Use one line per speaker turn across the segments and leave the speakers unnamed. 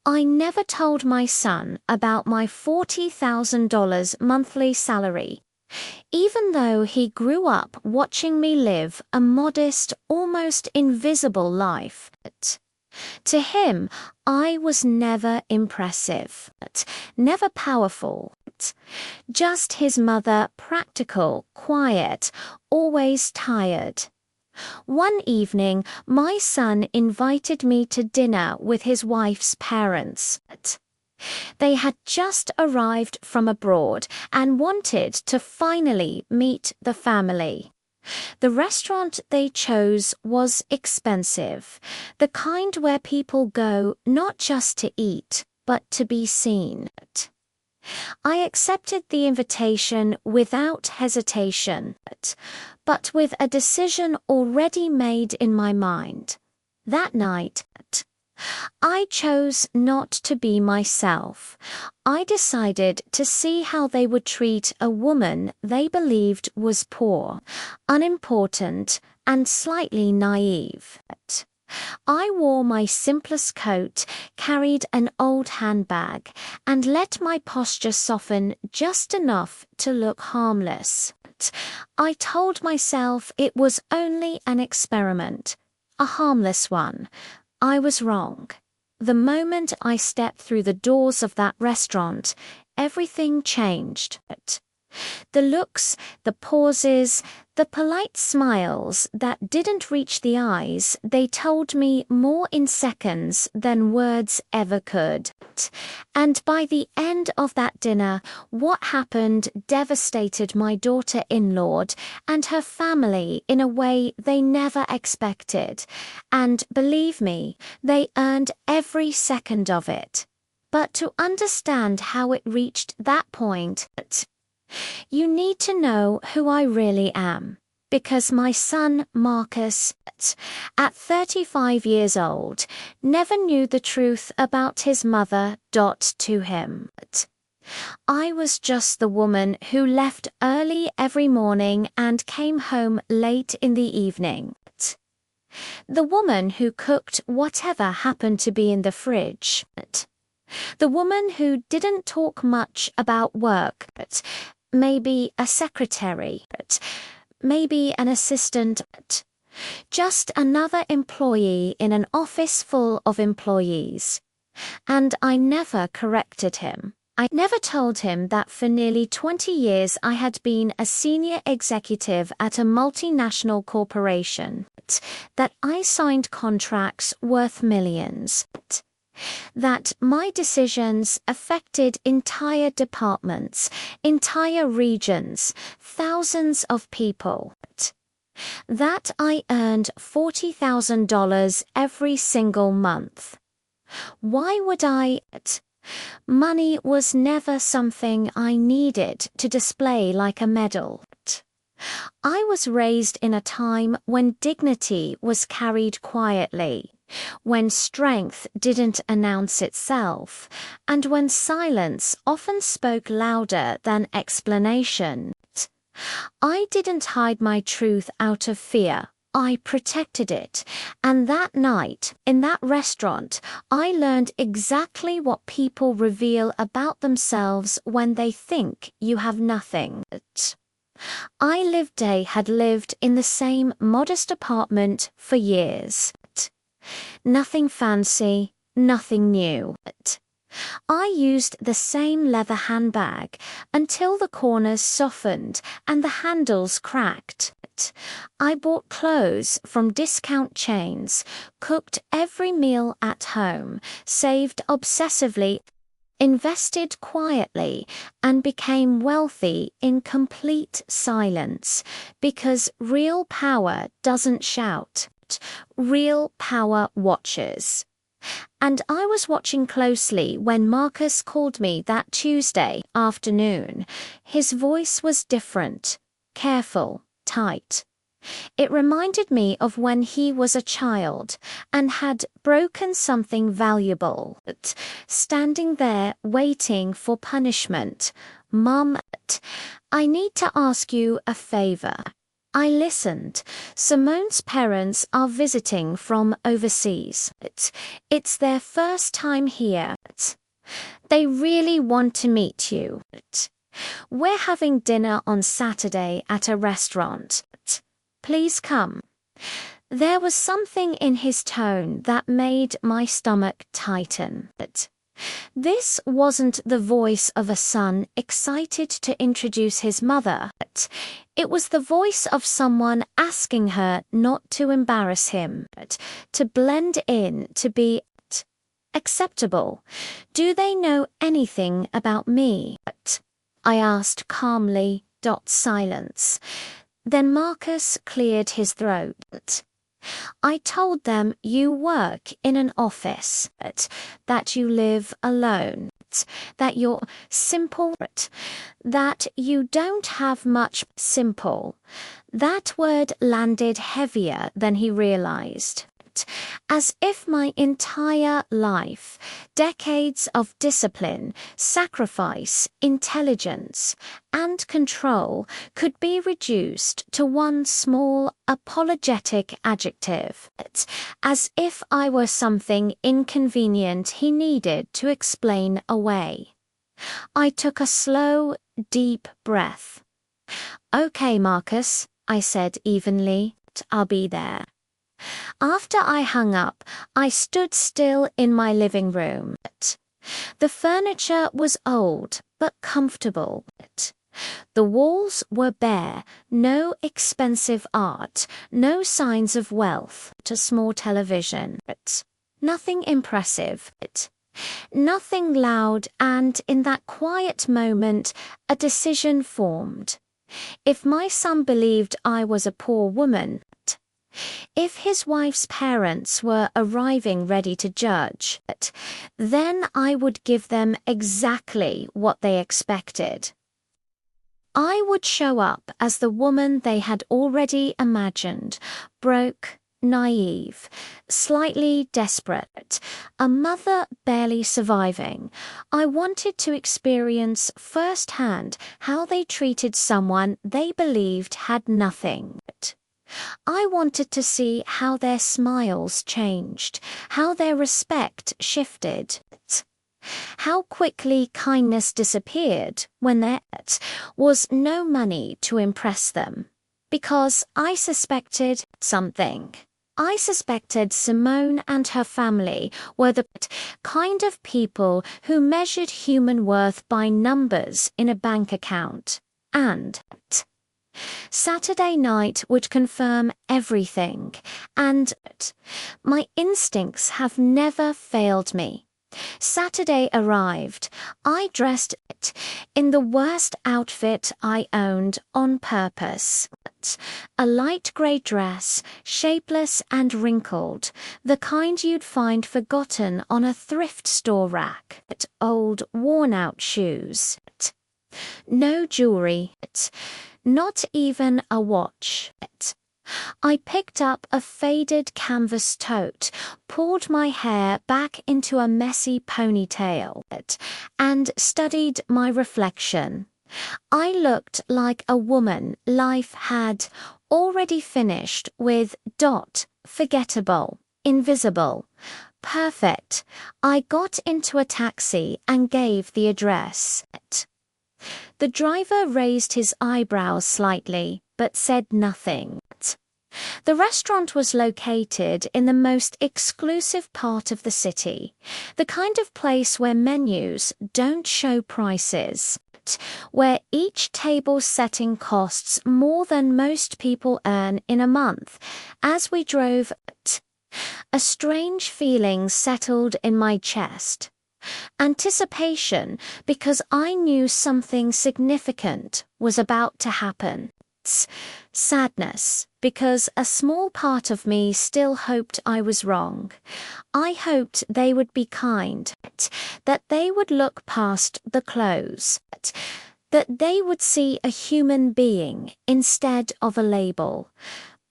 I never told my son about my $40,000 monthly salary, even though he grew up watching me live a modest, almost invisible life. To him, I was never impressive, never powerful, just his mother, practical, quiet, always tired. One evening, my son invited me to dinner with his wife's parents. They had just arrived from abroad and wanted to finally meet the family. The restaurant they chose was expensive, the kind where people go not just to eat, but to be seen. I accepted the invitation without hesitation, but with a decision already made in my mind. That night, I chose not to be myself. I decided to see how they would treat a woman they believed was poor, unimportant, and slightly naive. I wore my simplest coat, carried an old handbag, and let my posture soften just enough to look harmless. I told myself it was only an experiment, a harmless one. I was wrong. The moment I stepped through the doors of that restaurant, everything changed. The looks, the pauses, the polite smiles that didn't reach the eyes, they told me more in seconds than words ever could. And by the end of that dinner, what happened devastated my daughter-in-law and her family in a way they never expected. And believe me, they earned every second of it. But to understand how it reached that point, you need to know who I really am, because my son Marcus, at 35 years old, never knew the truth about his mother. To him, I was just the woman who left early every morning and came home late in the evening. The woman who cooked whatever happened to be in the fridge. The woman who didn't talk much about work, maybe a secretary, maybe an assistant, just another employee in an office full of employees. And I never corrected him. I never told him that for nearly 20 years I had been a senior executive at a multinational corporation, that I signed contracts worth millions, that my decisions affected entire departments, entire regions, thousands of people, that I earned $40,000 every single month. Why would I? Money was never something I needed to display like a medal. I was raised in a time when dignity was carried quietly, when strength didn't announce itself, and when silence often spoke louder than explanation. I didn't hide my truth out of fear. I protected it, and that night, in that restaurant, I learned exactly what people reveal about themselves when they think you have nothing. Had lived in the same modest apartment for years. Nothing fancy, nothing new. I used the same leather handbag until the corners softened and the handles cracked. I bought clothes from discount chains, cooked every meal at home, saved obsessively, invested quietly, and became wealthy in complete silence, because real power doesn't shout. Real power watches. And I was watching closely when Marcus called me that Tuesday afternoon. His voice was different, careful, tight. It reminded me of when he was a child and had broken something valuable, standing there waiting for punishment. "Mum, I need to ask you a favor." I listened. Simone's parents are visiting from overseas. It's their first time here. They really want to meet you. We're having dinner on Saturday at a restaurant. Please come. There was something in his tone that made my stomach tighten. This wasn't the voice of a son excited to introduce his mother. It was the voice of someone asking her not to embarrass him, to blend in, to be acceptable. Do they know anything about me? I asked calmly. Silence. Then Marcus cleared his throat. I told them you work in an office, that you live alone, that you're simple, that you don't have much simple. That word landed heavier than he realized. As if my entire life, decades of discipline, sacrifice, intelligence, and control could be reduced to one small, apologetic adjective, as if I were something inconvenient he needed to explain away. I took a slow, deep breath. "Okay, Marcus," I said evenly, "I'll be there." After I hung up, I stood still in my living room. The furniture was old but comfortable. The walls were bare, no expensive art, no signs of wealth, a small television. Nothing impressive. Nothing loud, and in that quiet moment, a decision formed. If my son believed I was a poor woman, if his wife's parents were arriving ready to judge, then I would give them exactly what they expected. I would show up as the woman they had already imagined, broke, naive, slightly desperate, a mother barely surviving. I wanted to experience firsthand how they treated someone they believed had nothing. I wanted to see how their smiles changed, how their respect shifted, how quickly kindness disappeared when there was no money to impress them. Because I suspected something. I suspected Simone and her family were the kind of people who measured human worth by numbers in a bank account. And Saturday night would confirm everything, and my instincts have never failed me. Saturday arrived. I dressed in the worst outfit I owned on purpose. A light grey dress, shapeless and wrinkled, the kind you'd find forgotten on a thrift store rack. Old, worn-out shoes. No jewelry. Not even a watch. I picked up a faded canvas tote, pulled my hair back into a messy ponytail, and studied my reflection. I looked like a woman life had already finished with forgettable, invisible, perfect. I got into a taxi and gave the address. The driver raised his eyebrows slightly, but said nothing. The restaurant was located in the most exclusive part of the city, the kind of place where menus don't show prices, where each table setting costs more than most people earn in a month. As we drove, a strange feeling settled in my chest. Anticipation, because I knew something significant was about to happen. Sadness, because a small part of me still hoped I was wrong. I hoped they would be kind, that they would look past the clothes, that they would see a human being instead of a label.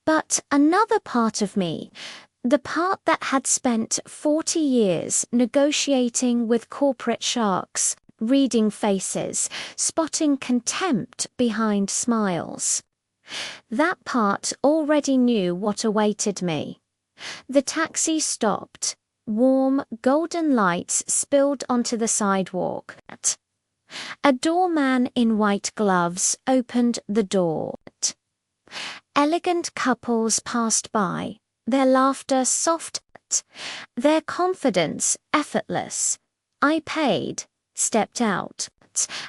But another part of me, the part that had spent 40 years negotiating with corporate sharks, reading faces, spotting contempt behind smiles, That part already knew what awaited me. The taxi stopped. Warm, golden lights spilled onto the sidewalk. A doorman in white gloves opened the door. Elegant couples passed by, their laughter soft, their confidence effortless. I paid, stepped out,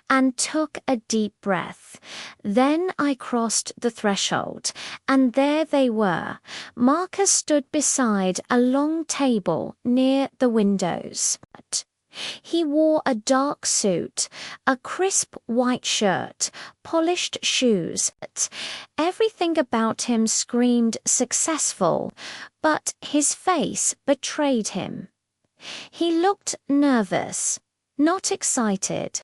and took a deep breath. Then I crossed the threshold, and there they were. Marcus stood beside a long table near the windows. He wore a dark suit, a crisp white shirt, polished shoes. Everything about him screamed successful, but his face betrayed him. He looked nervous, not excited,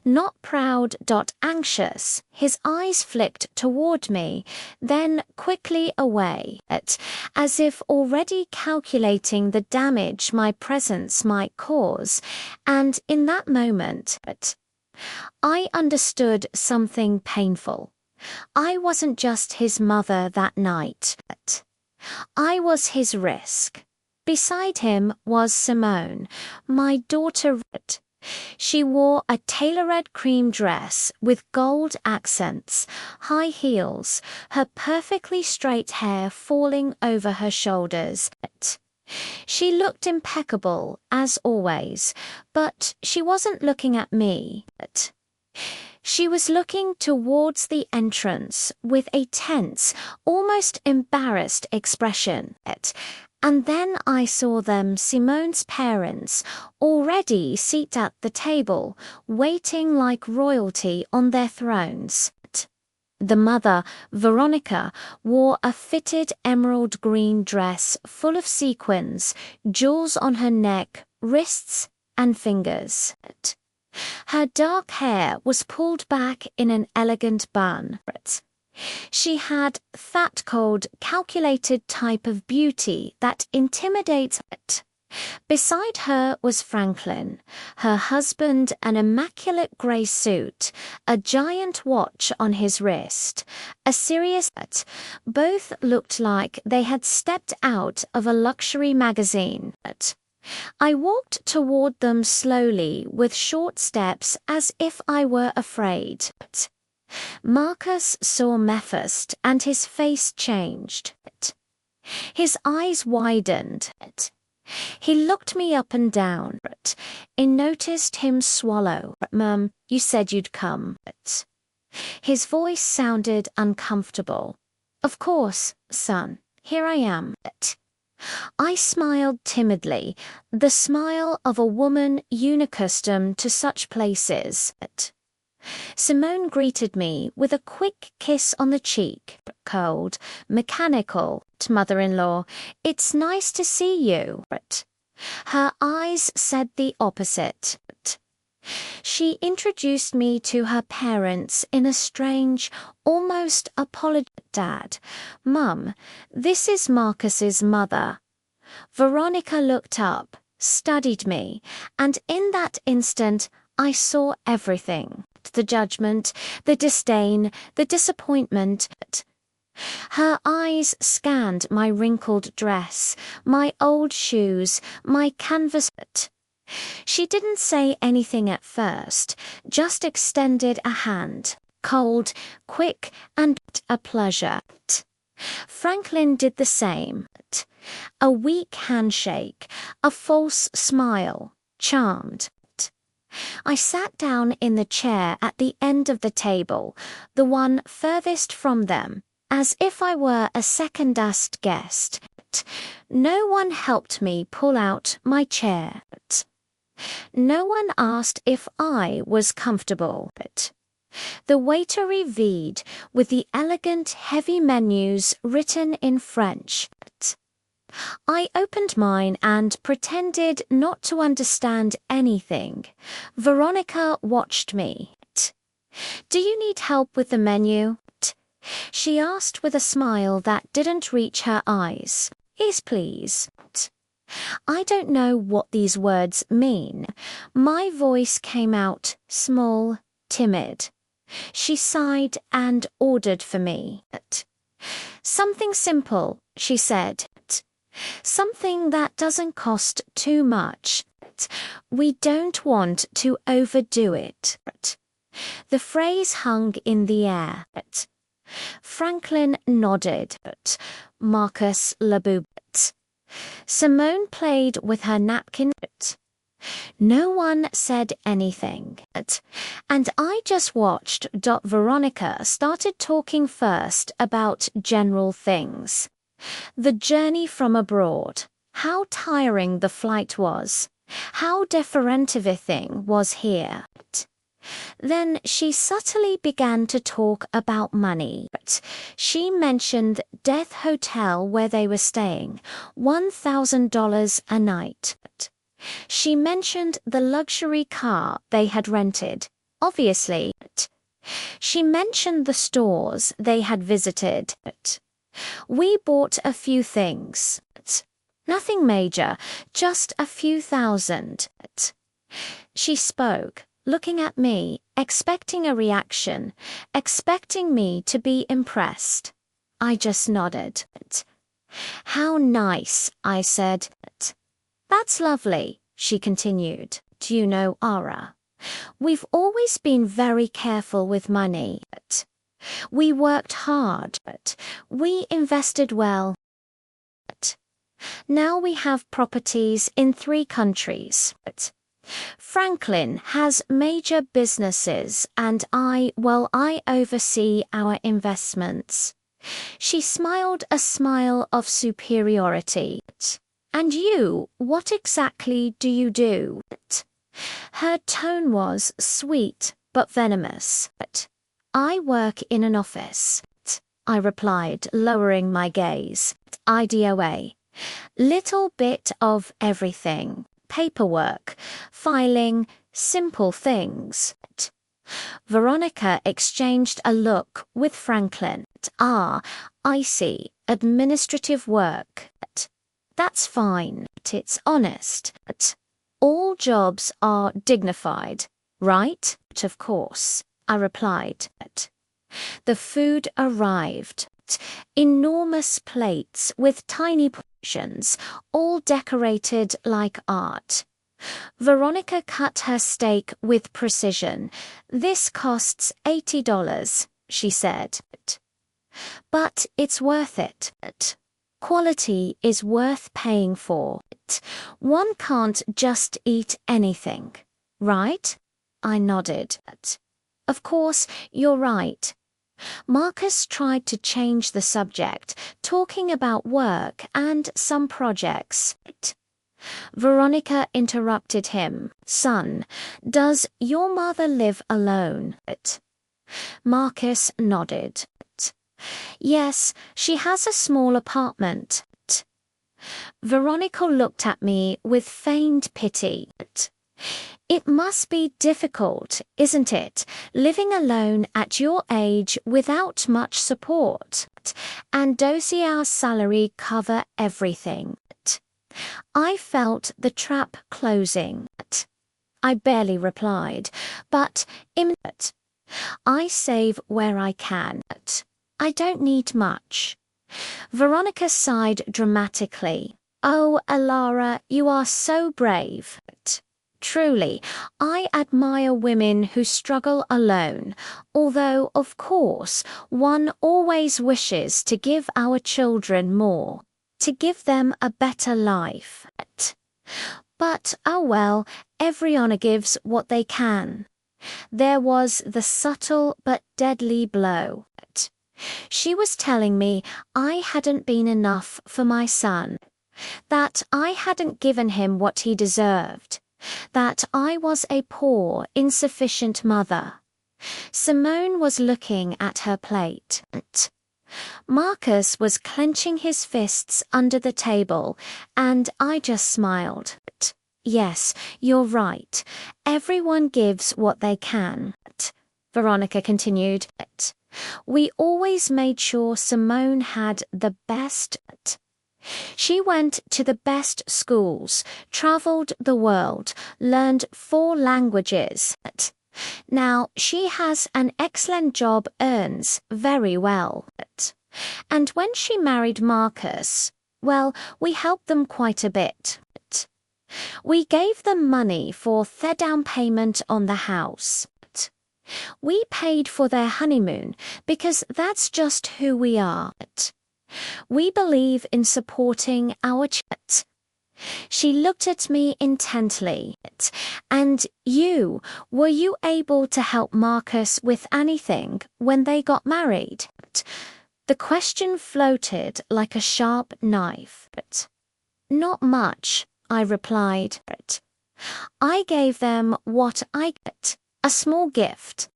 not proud, anxious. His eyes flicked toward me, then quickly away, as if already calculating the damage my presence might cause. And in that moment, I understood something painful. I wasn't just his mother that night. I was his risk. Beside him was Simone, my daughter. She wore a tailor-red cream dress with gold accents, high heels, her perfectly straight hair falling over her shoulders. She looked impeccable, as always, but she wasn't looking at me. She was looking towards the entrance with a tense, almost embarrassed expression. And then I saw them, Simone's parents, already seated at the table, waiting like royalty on their thrones. The mother, Veronica, wore a fitted emerald green dress full of sequins, jewels on her neck, wrists, and fingers. Her dark hair was pulled back in an elegant bun. She had that cold, calculated type of beauty that intimidates. Beside her was Franklin, her husband, an immaculate grey suit, a giant watch on his wrist, a serious. Both looked like they had stepped out of a luxury magazine. I walked toward them slowly with short steps as if I were afraid. Marcus saw me first, and his face changed. His eyes widened. He looked me up and down. I noticed him swallow. "Mum, you said you'd come." His voice sounded uncomfortable. "Of course, son. Here I am." I smiled timidly, the smile of a woman unaccustomed to such places. Simone greeted me with a quick kiss on the cheek. "Cold, mechanical, mother-in-law. It's nice to see you." Her eyes said the opposite. She introduced me to her parents in a strange, almost apologetic. "Dad, Mum, this is Marcus's mother." Veronica looked up, studied me, and in that instant I saw everything. The judgment, the disdain, the disappointment. Her eyes scanned my wrinkled dress, my old shoes, my canvas. She didn't say anything at first, just extended a hand, cold, quick, and a pleasure. Franklin did the same. A weak handshake, a false smile, charmed. I sat down in the chair at the end of the table, the one furthest from them, as if I were a second-asked guest. No one helped me pull out my chair. No one asked if I was comfortable. The waiter reviewed with the elegant, heavy menus written in French. I opened mine and pretended not to understand anything. Veronica watched me. "Do you need help with the menu?" she asked with a smile that didn't reach her eyes. "Yes, please." I don't know what these words mean. My voice came out small, timid. She sighed and ordered for me. Something simple, she said. Something that doesn't cost too much. We don't want to overdo it. The phrase hung in the air. Franklin nodded. Marcus labubed. Simone played with her napkin. No one said anything, and I just watched. Veronica started talking first about general things. The journey from abroad, how tiring the flight was, how different everything was here. Then she subtly began to talk about money. She mentioned Death Hotel where they were staying, $1,000 a night. She mentioned the luxury car they had rented, obviously. She mentioned the stores they had visited. We bought a few things. Nothing major, just a few thousand. She spoke, looking at me, expecting a reaction, expecting me to be impressed. I just nodded. How nice, I said. That's lovely, she continued. Do you know, Ara? We've always been very careful with money. We worked hard. We invested well. Now we have properties in 3 countries. Franklin has major businesses and I oversee our investments. She smiled a smile of superiority. And you, what exactly do you do? Her tone was sweet but venomous. I work in an office, I replied, lowering my gaze. IDOA. Little bit of everything. Paperwork, filing, simple things. Veronica exchanged a look with Franklin. Ah, I see. Administrative work. That's fine. It's honest. All jobs are dignified, right? Of course, I replied. The food arrived. Enormous plates with tiny portions, all decorated like art. Veronica cut her steak with precision. This costs $80, she said. But it's worth it. Quality is worth paying for. One can't just eat anything, right? I nodded. Of course, you're right. Marcus tried to change the subject, talking about work and some projects. Veronica interrupted him. Son, does your mother live alone? Marcus nodded. Yes, she has a small apartment. Veronica looked at me with feigned pity. It must be difficult, isn't it, living alone at your age without much support? And does our salary cover everything? I felt the trap closing. I barely replied, but I save where I can. I don't need much. Veronica sighed dramatically. Oh, Alara, you are so brave. Truly, I admire women who struggle alone, although, of course, one always wishes to give our children more, to give them a better life. But, oh well, everyone gives what they can. There was the subtle but deadly blow. She was telling me I hadn't been enough for my son, that I hadn't given him what he deserved, that I was a poor, insufficient mother. Simone was looking at her plate. Marcus was clenching his fists under the table, and I just smiled. Yes, you're right. Everyone gives what they can. Veronica continued. We always made sure Simone had the best. She went to the best schools, traveled the world, learned 4 languages. Now, she has an excellent job, earns very well. And when she married Marcus, well, we helped them quite a bit. We gave them money for their down payment on the house. We paid for their honeymoon because that's just who we are. We believe in supporting our children. She looked at me intently. And were you able to help Marcus with anything when they got married? The question floated like a sharp knife. Not much, I replied. I gave them what I get, a small gift.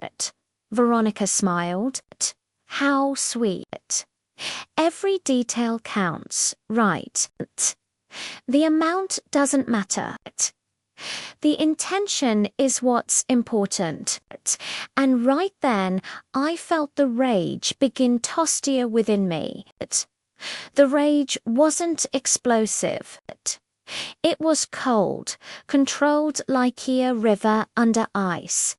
Veronica smiled. How sweet. Every detail counts, right? The amount doesn't matter. The intention is what's important. And right then, I felt the rage begin to stir within me. The rage wasn't explosive. It was cold, controlled like a river under ice.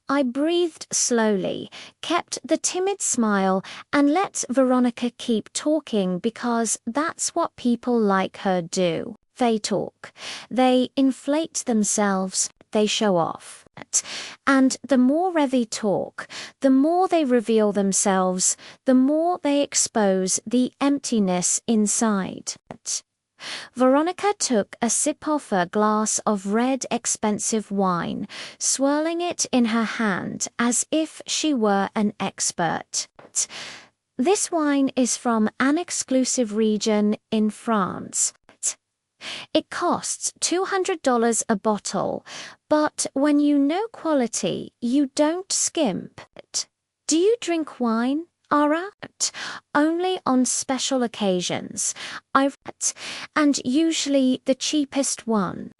I breathed slowly, kept the timid smile, and let Veronica keep talking because that's what people like her do. They talk. They inflate themselves. They show off. And the more they talk, the more they reveal themselves, the more they expose the emptiness inside. Veronica took a sip of her glass of red expensive wine, swirling it in her hand as if she were an expert. This wine is from an exclusive region in France. It costs $200 a bottle, but when you know quality, you don't skimp. Do you drink wine, Ara? Only on special occasions. And usually the cheapest one.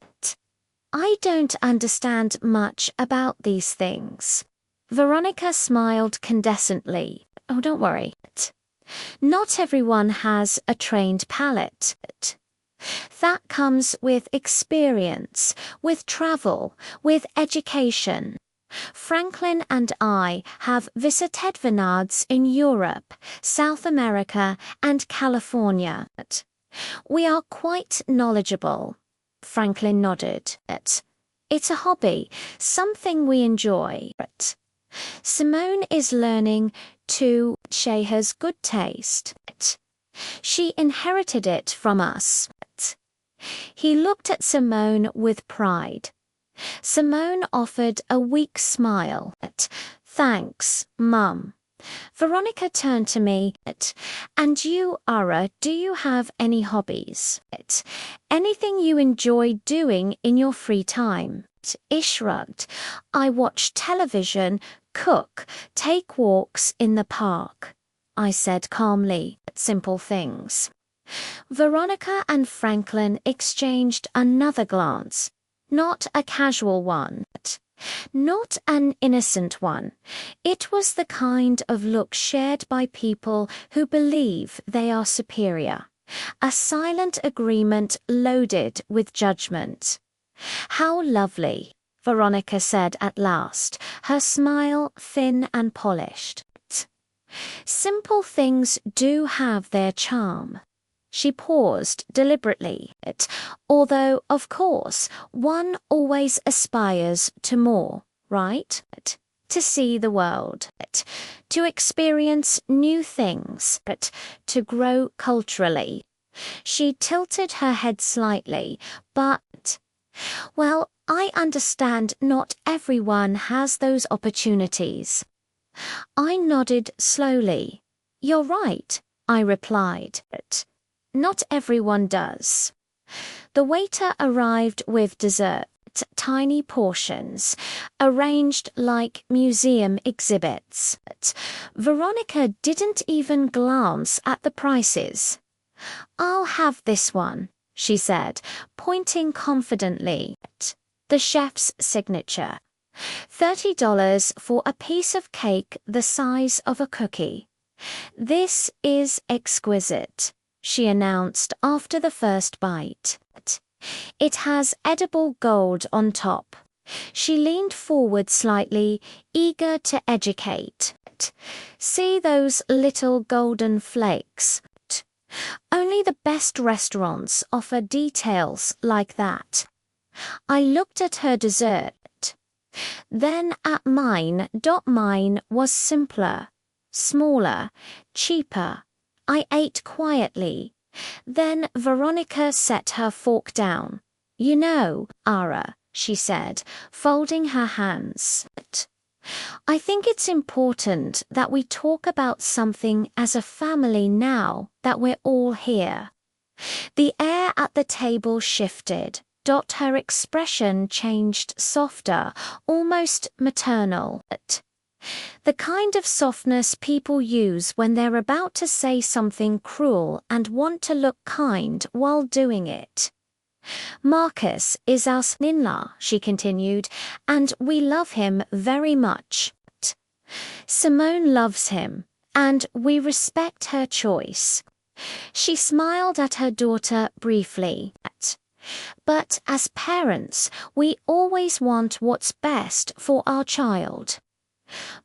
I don't understand much about these things. Veronica smiled condescently. Oh, don't worry. Not everyone has a trained palate. That comes with experience, with travel, with education. Franklin and I have visited vineyards in Europe, South America, and California. We are quite knowledgeable. Franklin nodded. It's a hobby, something we enjoy. Simone is learning to share her good taste. She inherited it from us. He looked at Simone with pride. Simone offered a weak smile. Thanks, Mum. Veronica turned to me. And you, Ara, do you have any hobbies? Anything you enjoy doing in your free time? I shrugged. I watch television, cook, take walks in the park. I said calmly, simple things. Veronica and Franklin exchanged another glance. Not a casual one. Not an innocent one. It was the kind of look shared by people who believe they are superior. A silent agreement loaded with judgment. How lovely, Veronica said at last, her smile thin and polished. Simple things do have their charm. She paused deliberately, although, of course, one always aspires to more, right? To see the world, to experience new things, to grow culturally. She tilted her head slightly, but, well, I understand not everyone has those opportunities. I nodded slowly. You're right, I replied. Not everyone does. The waiter arrived with dessert, tiny portions, arranged like museum exhibits. Veronica didn't even glance at the prices. I'll have this one, she said, pointing confidently. The chef's signature. $30 for a piece of cake the size of a cookie. This is exquisite, she announced after the first bite. It has edible gold on top. She leaned forward slightly, eager to educate. See those little golden flakes? Only the best restaurants offer details like that. I looked at her dessert, then at mine. Mine was simpler, smaller, cheaper. I ate quietly. Then Veronica set her fork down. You know, Ara, she said, folding her hands. I think it's important that we talk about something as a family now that we're all here. The air at the table shifted. Her expression changed softer, almost maternal. The kind of softness people use when they're about to say something cruel and want to look kind while doing it. Marcus is our son-in-law, she continued, and we love him very much. Simone loves him, and we respect her choice. She smiled at her daughter briefly. But as parents, we always want what's best for our child.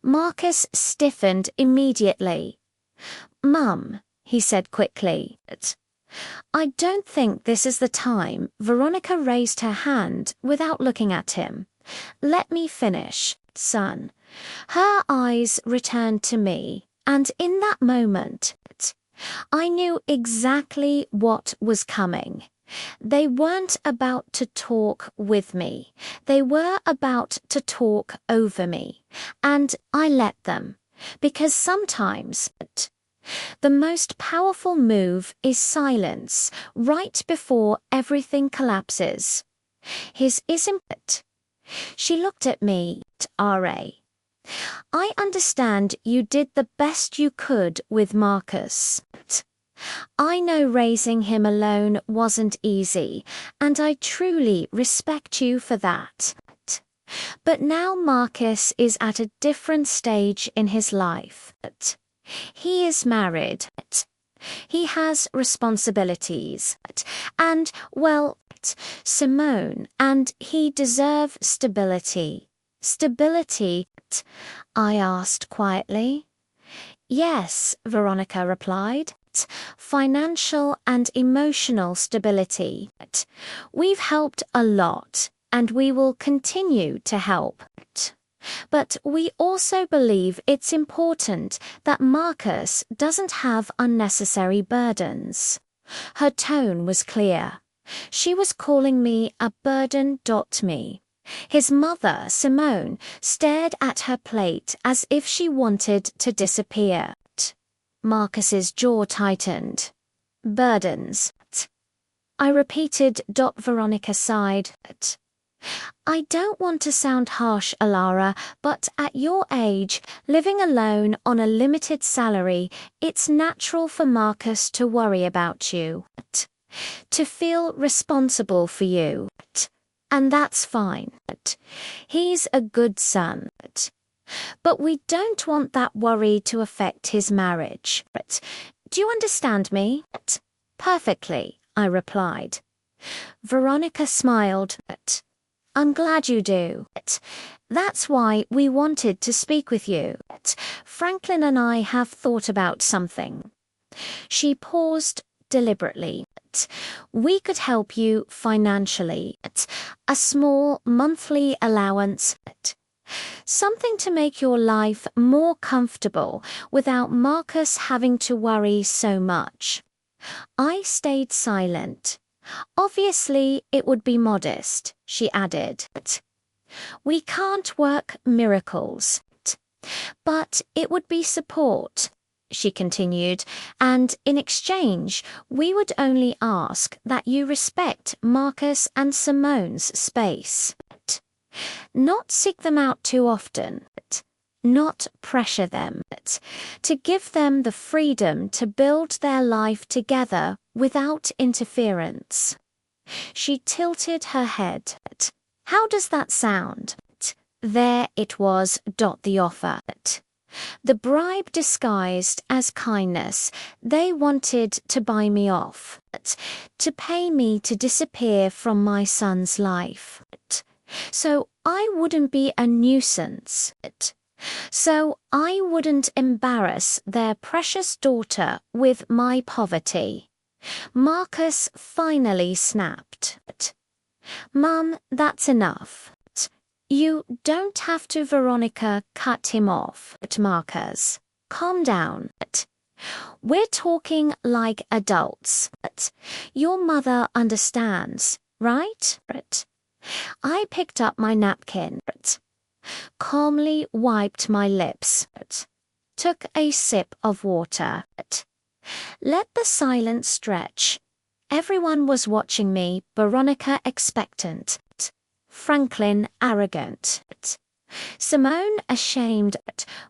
Marcus stiffened immediately. Mum, he said quickly. I don't think this is the time. Veronica raised her hand without looking at him. Let me finish, son. Her eyes returned to me, and in that moment, I knew exactly what was coming. They weren't about to talk with me. They were about to talk over me. And I let them. Because sometimes the most powerful move is silence, right before everything collapses. His isn't. She looked at me, R.A. I understand you did the best you could with Marcus. I know raising him alone wasn't easy, and I truly respect you for that. But now Marcus is at a different stage in his life. He is married. He has responsibilities. And, well, Simone, and he deserves stability. Stability? I asked quietly. Yes, Veronica replied. Financial and emotional stability. We've helped a lot, and we will continue to help. But we also believe it's important that Marcus doesn't have unnecessary burdens. Her tone was clear. She was calling me a burden. Me. His mother, Simone, stared at her plate as if she wanted to disappear. Marcus's jaw tightened. Burdens. I repeated. Veronica sighed. I don't want to sound harsh, Alara, but at your age, living alone on a limited salary, it's natural for Marcus to worry about you. To feel responsible for you. And that's fine. He's a good son. But we don't want that worry to affect his marriage. Do you understand me? Perfectly, I replied. Veronica smiled. I'm glad you do. That's why we wanted to speak with you. Franklin and I have thought about something. She paused deliberately. We could help you financially. A small monthly allowance. Something to make your life more comfortable without Marcus having to worry so much. I stayed silent. Obviously, it would be modest, she added. We can't work miracles. But it would be support, she continued, and in exchange, we would only ask that you respect Marcus and Simone's space. Not seek them out too often. Not pressure them. To give them the freedom to build their life together without interference. She tilted her head. How does that sound? There it was. The offer. The bribe disguised as kindness. They wanted to buy me off. To pay me to disappear from my son's life. So I wouldn't be a nuisance. So I wouldn't embarrass their precious daughter with my poverty. Marcus finally snapped. Mum, that's enough. You don't have to. Veronica cut him off. Marcus, calm down. We're talking like adults. Your mother understands, right? I picked up my napkin, calmly wiped my lips, took a sip of water, let the silence stretch. Everyone was watching me, Veronica expectant, Franklin arrogant, Simone ashamed,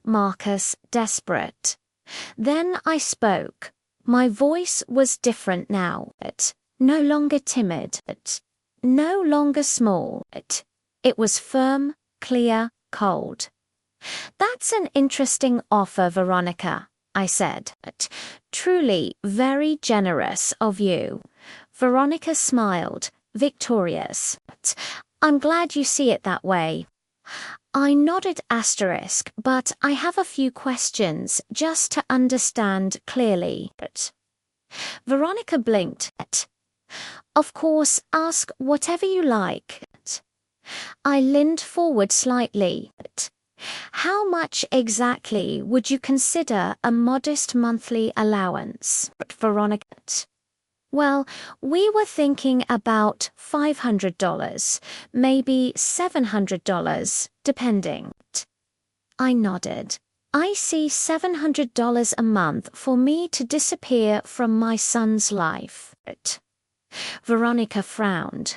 Marcus desperate. Then I spoke. My voice was different now, no longer timid, no longer small. It was firm, clear, cold. That's an interesting offer, Veronica, I said. Truly very generous of you. Veronica smiled, victorious. I'm glad you see it that way. I nodded asterisk, but I have a few questions just to understand clearly. Veronica blinked. Of course, ask whatever you like. I leaned forward slightly. How much exactly would you consider a modest monthly allowance? Veronica. Well, we were thinking about $500, maybe $700, depending. I nodded. I see $700 a month for me to disappear from my son's life. Veronica frowned.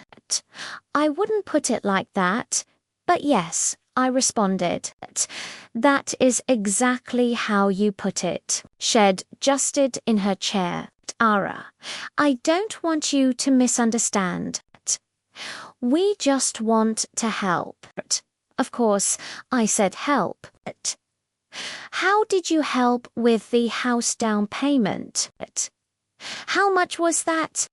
I wouldn't put it like that, but yes, I responded. That is exactly how you put it. Shed adjusted in her chair. Ara, I don't want you to misunderstand. We just want to help. Of course, I said help. How did you help with the house down payment? How much was that?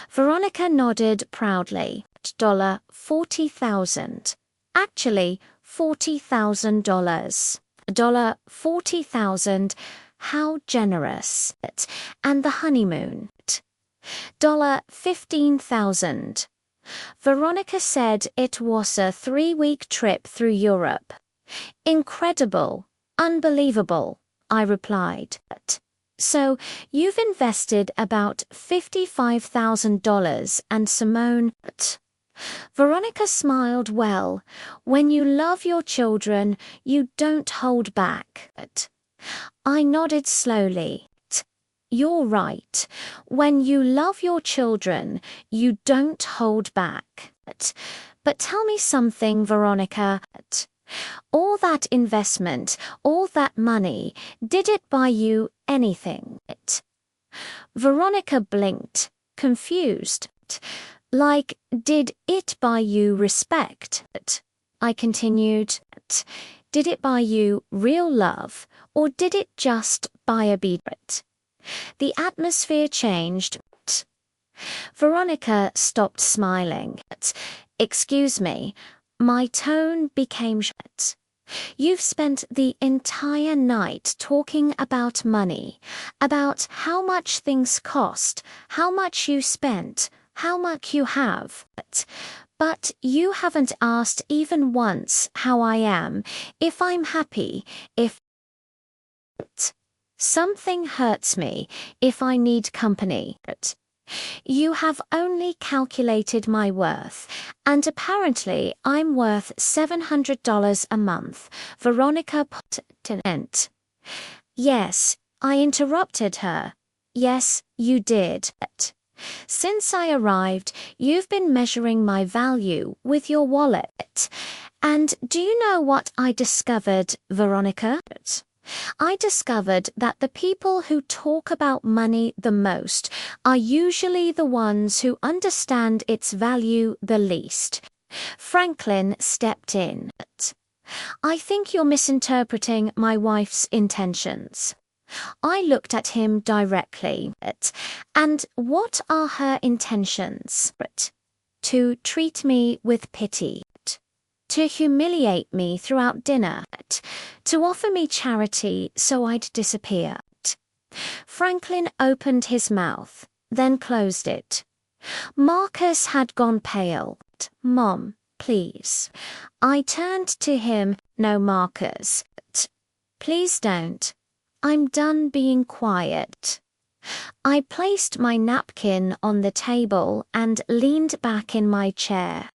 Veronica nodded proudly. $40,000. Actually, $40,000. $40,000. How generous. And the honeymoon. $15,000. Veronica said it was a 3-week trip through Europe. Incredible. Unbelievable, I replied. So you've invested about $55,000 and Simone. Veronica smiled. Well, when you love your children, you don't hold back. I nodded slowly. You're right. When you love your children, you don't hold back. But tell me something, Veronica. All that investment, all that money, did it buy you anything? Veronica blinked, confused. Like, did it buy you respect? I continued. Did it buy you real love, or did it just buy a beat? The atmosphere changed. Veronica stopped smiling. Excuse me. My tone became shut. You've spent the entire night talking about money, about how much things cost, how much you spent, how much you have. But you haven't asked even once how I am, if I'm happy, if something hurts me, if I need company. You have only calculated my worth, and apparently I'm worth $700 a month. Veronica put in. Yes, I interrupted her. Yes, you did. Since I arrived, you've been measuring my value with your wallet. And do you know what I discovered, Veronica? I discovered that the people who talk about money the most are usually the ones who understand its value the least. Franklin stepped in. I think you're misinterpreting my wife's intentions. I looked at him directly. And what are her intentions? to treat me with pity, to humiliate me throughout dinner, to offer me charity so I'd disappear. Franklin opened his mouth, then closed it. Marcus had gone pale. Mom, please. I turned to him. No, Marcus. Please don't. I'm done being quiet. I placed my napkin on the table and leaned back in my chair.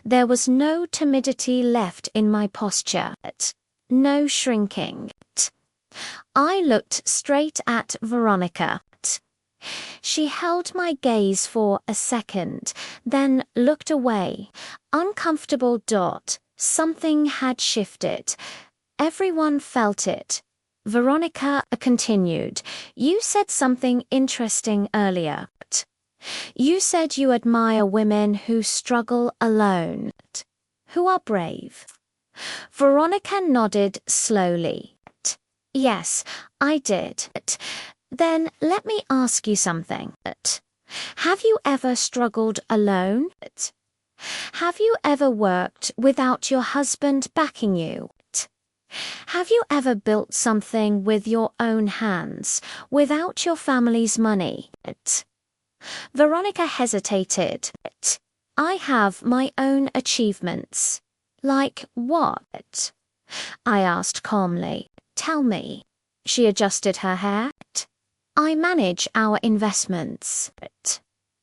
There was no timidity left in my posture. No shrinking. I looked straight at Veronica. She held my gaze for a second, then looked away. Uncomfortable. Something had shifted. Everyone felt it. Veronica continued. You said something interesting earlier. You said you admire women who struggle alone, who are brave. Veronica nodded slowly. Yes, I did. Then let me ask you something. Have you ever struggled alone? Have you ever worked without your husband backing you? Have you ever built something with your own hands, without your family's money? Veronica hesitated. I have my own achievements. Like what? I asked calmly. Tell me. She adjusted her hair. I manage our investments.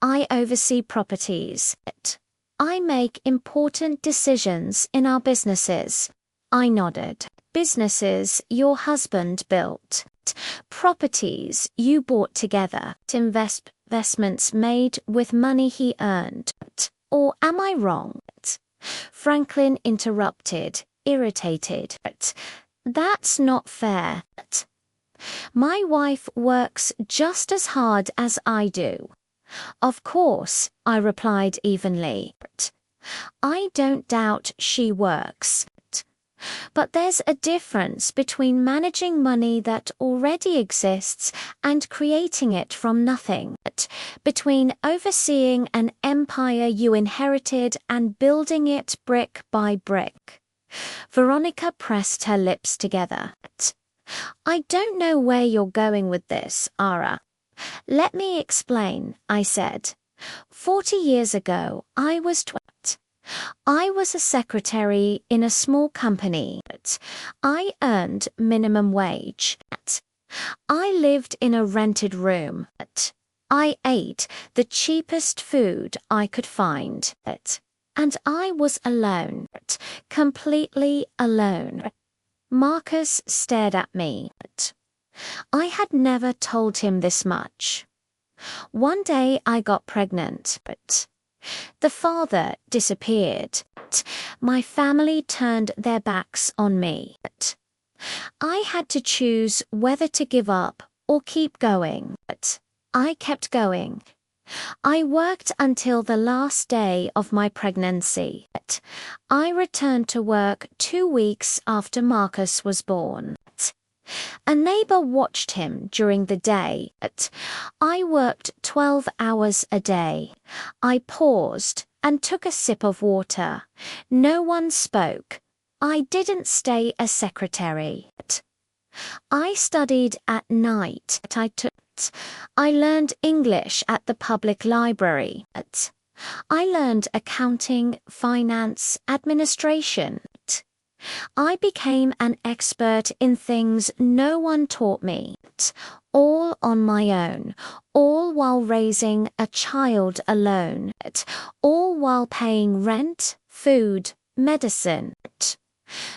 I oversee properties. I make important decisions in our businesses. I nodded. Businesses your husband built. Properties you bought together. Investments made with money he earned. Or am I wrong? Franklin interrupted, irritated. That's not fair. My wife works just as hard as I do. Of course, I replied evenly. I don't doubt she works. But there's a difference between managing money that already exists and creating it from nothing, between overseeing an empire you inherited and building it brick by brick. Veronica pressed her lips together. I don't know where you're going with this, Ara. Let me explain, I said. 40 years ago, I was a secretary in a small company. I earned minimum wage. I lived in a rented room. I ate the cheapest food I could find. And I was alone, completely alone. Marcus stared at me. I had never told him this much. One day I got pregnant. The father disappeared. My family turned their backs on me. I had to choose whether to give up or keep going. I kept going. I worked until the last day of my pregnancy. I returned to work 2 weeks after Marcus was born. A neighbor watched him during the day. I worked 12 hours a day. I paused and took a sip of water. No one spoke. I didn't stay a secretary. I studied at night. I learned English at the public library. I learned accounting, finance, administration. I became an expert in things no one taught me, all on my own, all while raising a child alone, all while paying rent, food, medicine.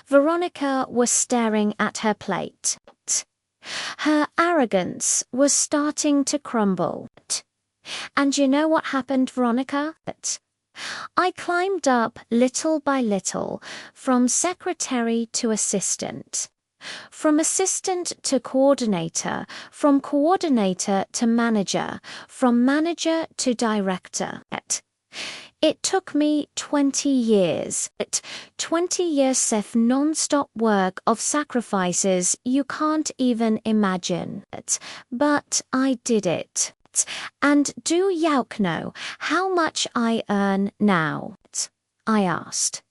Veronica was staring at her plate. Her arrogance was starting to crumble. And you know what happened, Veronica? I climbed up little by little, from secretary to assistant, from assistant to coordinator, from coordinator to manager, from manager to director. It took me 20 years, 20 years of non-stop work of sacrifices you can't even imagine. But I did it. And do you know how much I earn now? I asked.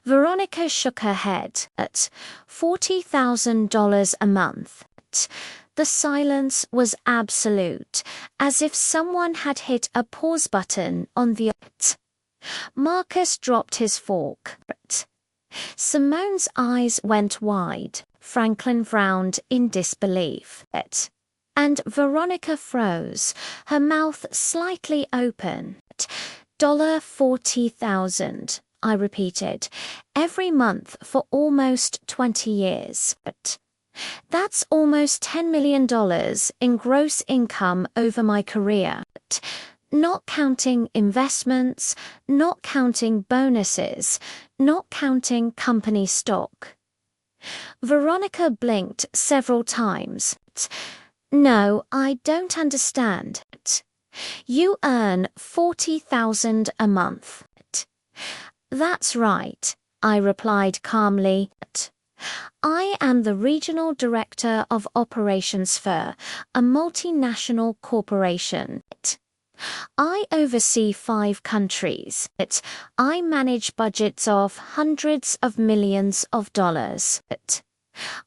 Veronica shook her head at $40,000 a month. The silence was absolute, as if someone had hit a pause button on the. Marcus dropped his fork. Simone's eyes went wide. Franklin frowned in disbelief. And Veronica froze, her mouth slightly open. $40,000, I repeated, every month for almost 20 years. That's almost $10 million in gross income over my career. Not counting investments, not counting bonuses, not counting company stock. Veronica blinked several times. No, I don't understand. You earn $40,000 a month. That's right, I replied calmly. I am the regional director of operations for a multinational corporation. I oversee 5 countries. I manage budgets of hundreds of millions of dollars.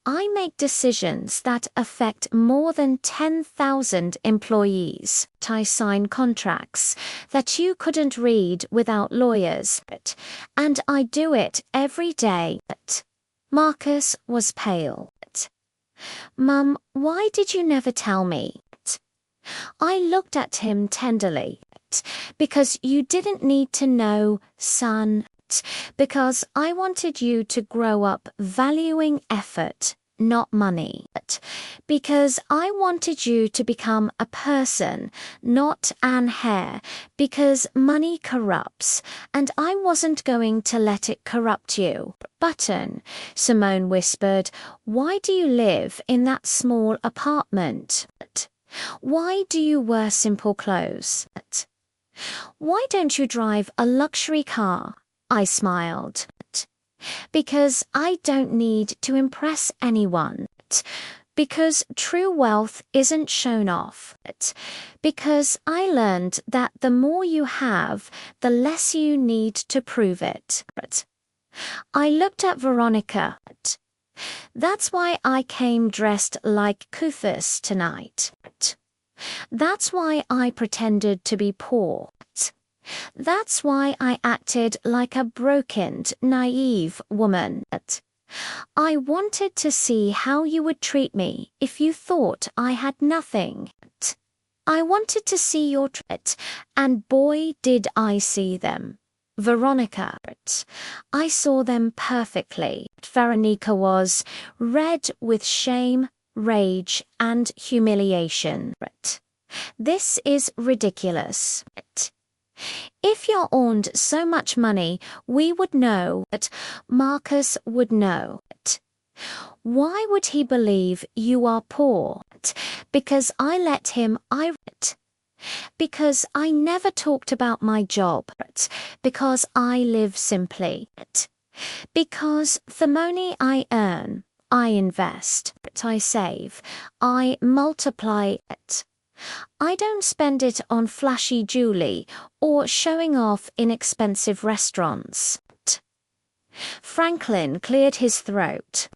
I make decisions that affect more than 10,000 employees. I sign contracts that you couldn't read without lawyers. And I do it every day. Marcus was pale. Mum, why did you never tell me? I looked at him tenderly. Because you didn't need to know, son. Because I wanted you to grow up valuing effort, not money. Because I wanted you to become a person, not an heir. Because money corrupts, and I wasn't going to let it corrupt you. Button, Simone whispered, why do you live in that small apartment? Why do you wear simple clothes? Why don't you drive a luxury car? I smiled. Because I don't need to impress anyone. Because true wealth isn't shown off. Because I learned that the more you have, the less you need to prove it. I looked at Veronica. That's why I came dressed like Kuthus tonight. That's why I pretended to be poor. That's why I acted like a broken, naive woman. I wanted to see how you would treat me if you thought I had nothing. I wanted to see your and boy did I see them. Veronica, I saw them perfectly. Veronica was red with shame, rage, and humiliation. This is ridiculous. If you earned so much money, we would know. Marcus would know. Why would he believe you are poor? Because I let him. Because I never talked about my job. Because I live simply. Because the money I earn, I invest. I save. I multiply it. I don't spend it on flashy jewelry or showing off in expensive restaurants. Franklin cleared his throat.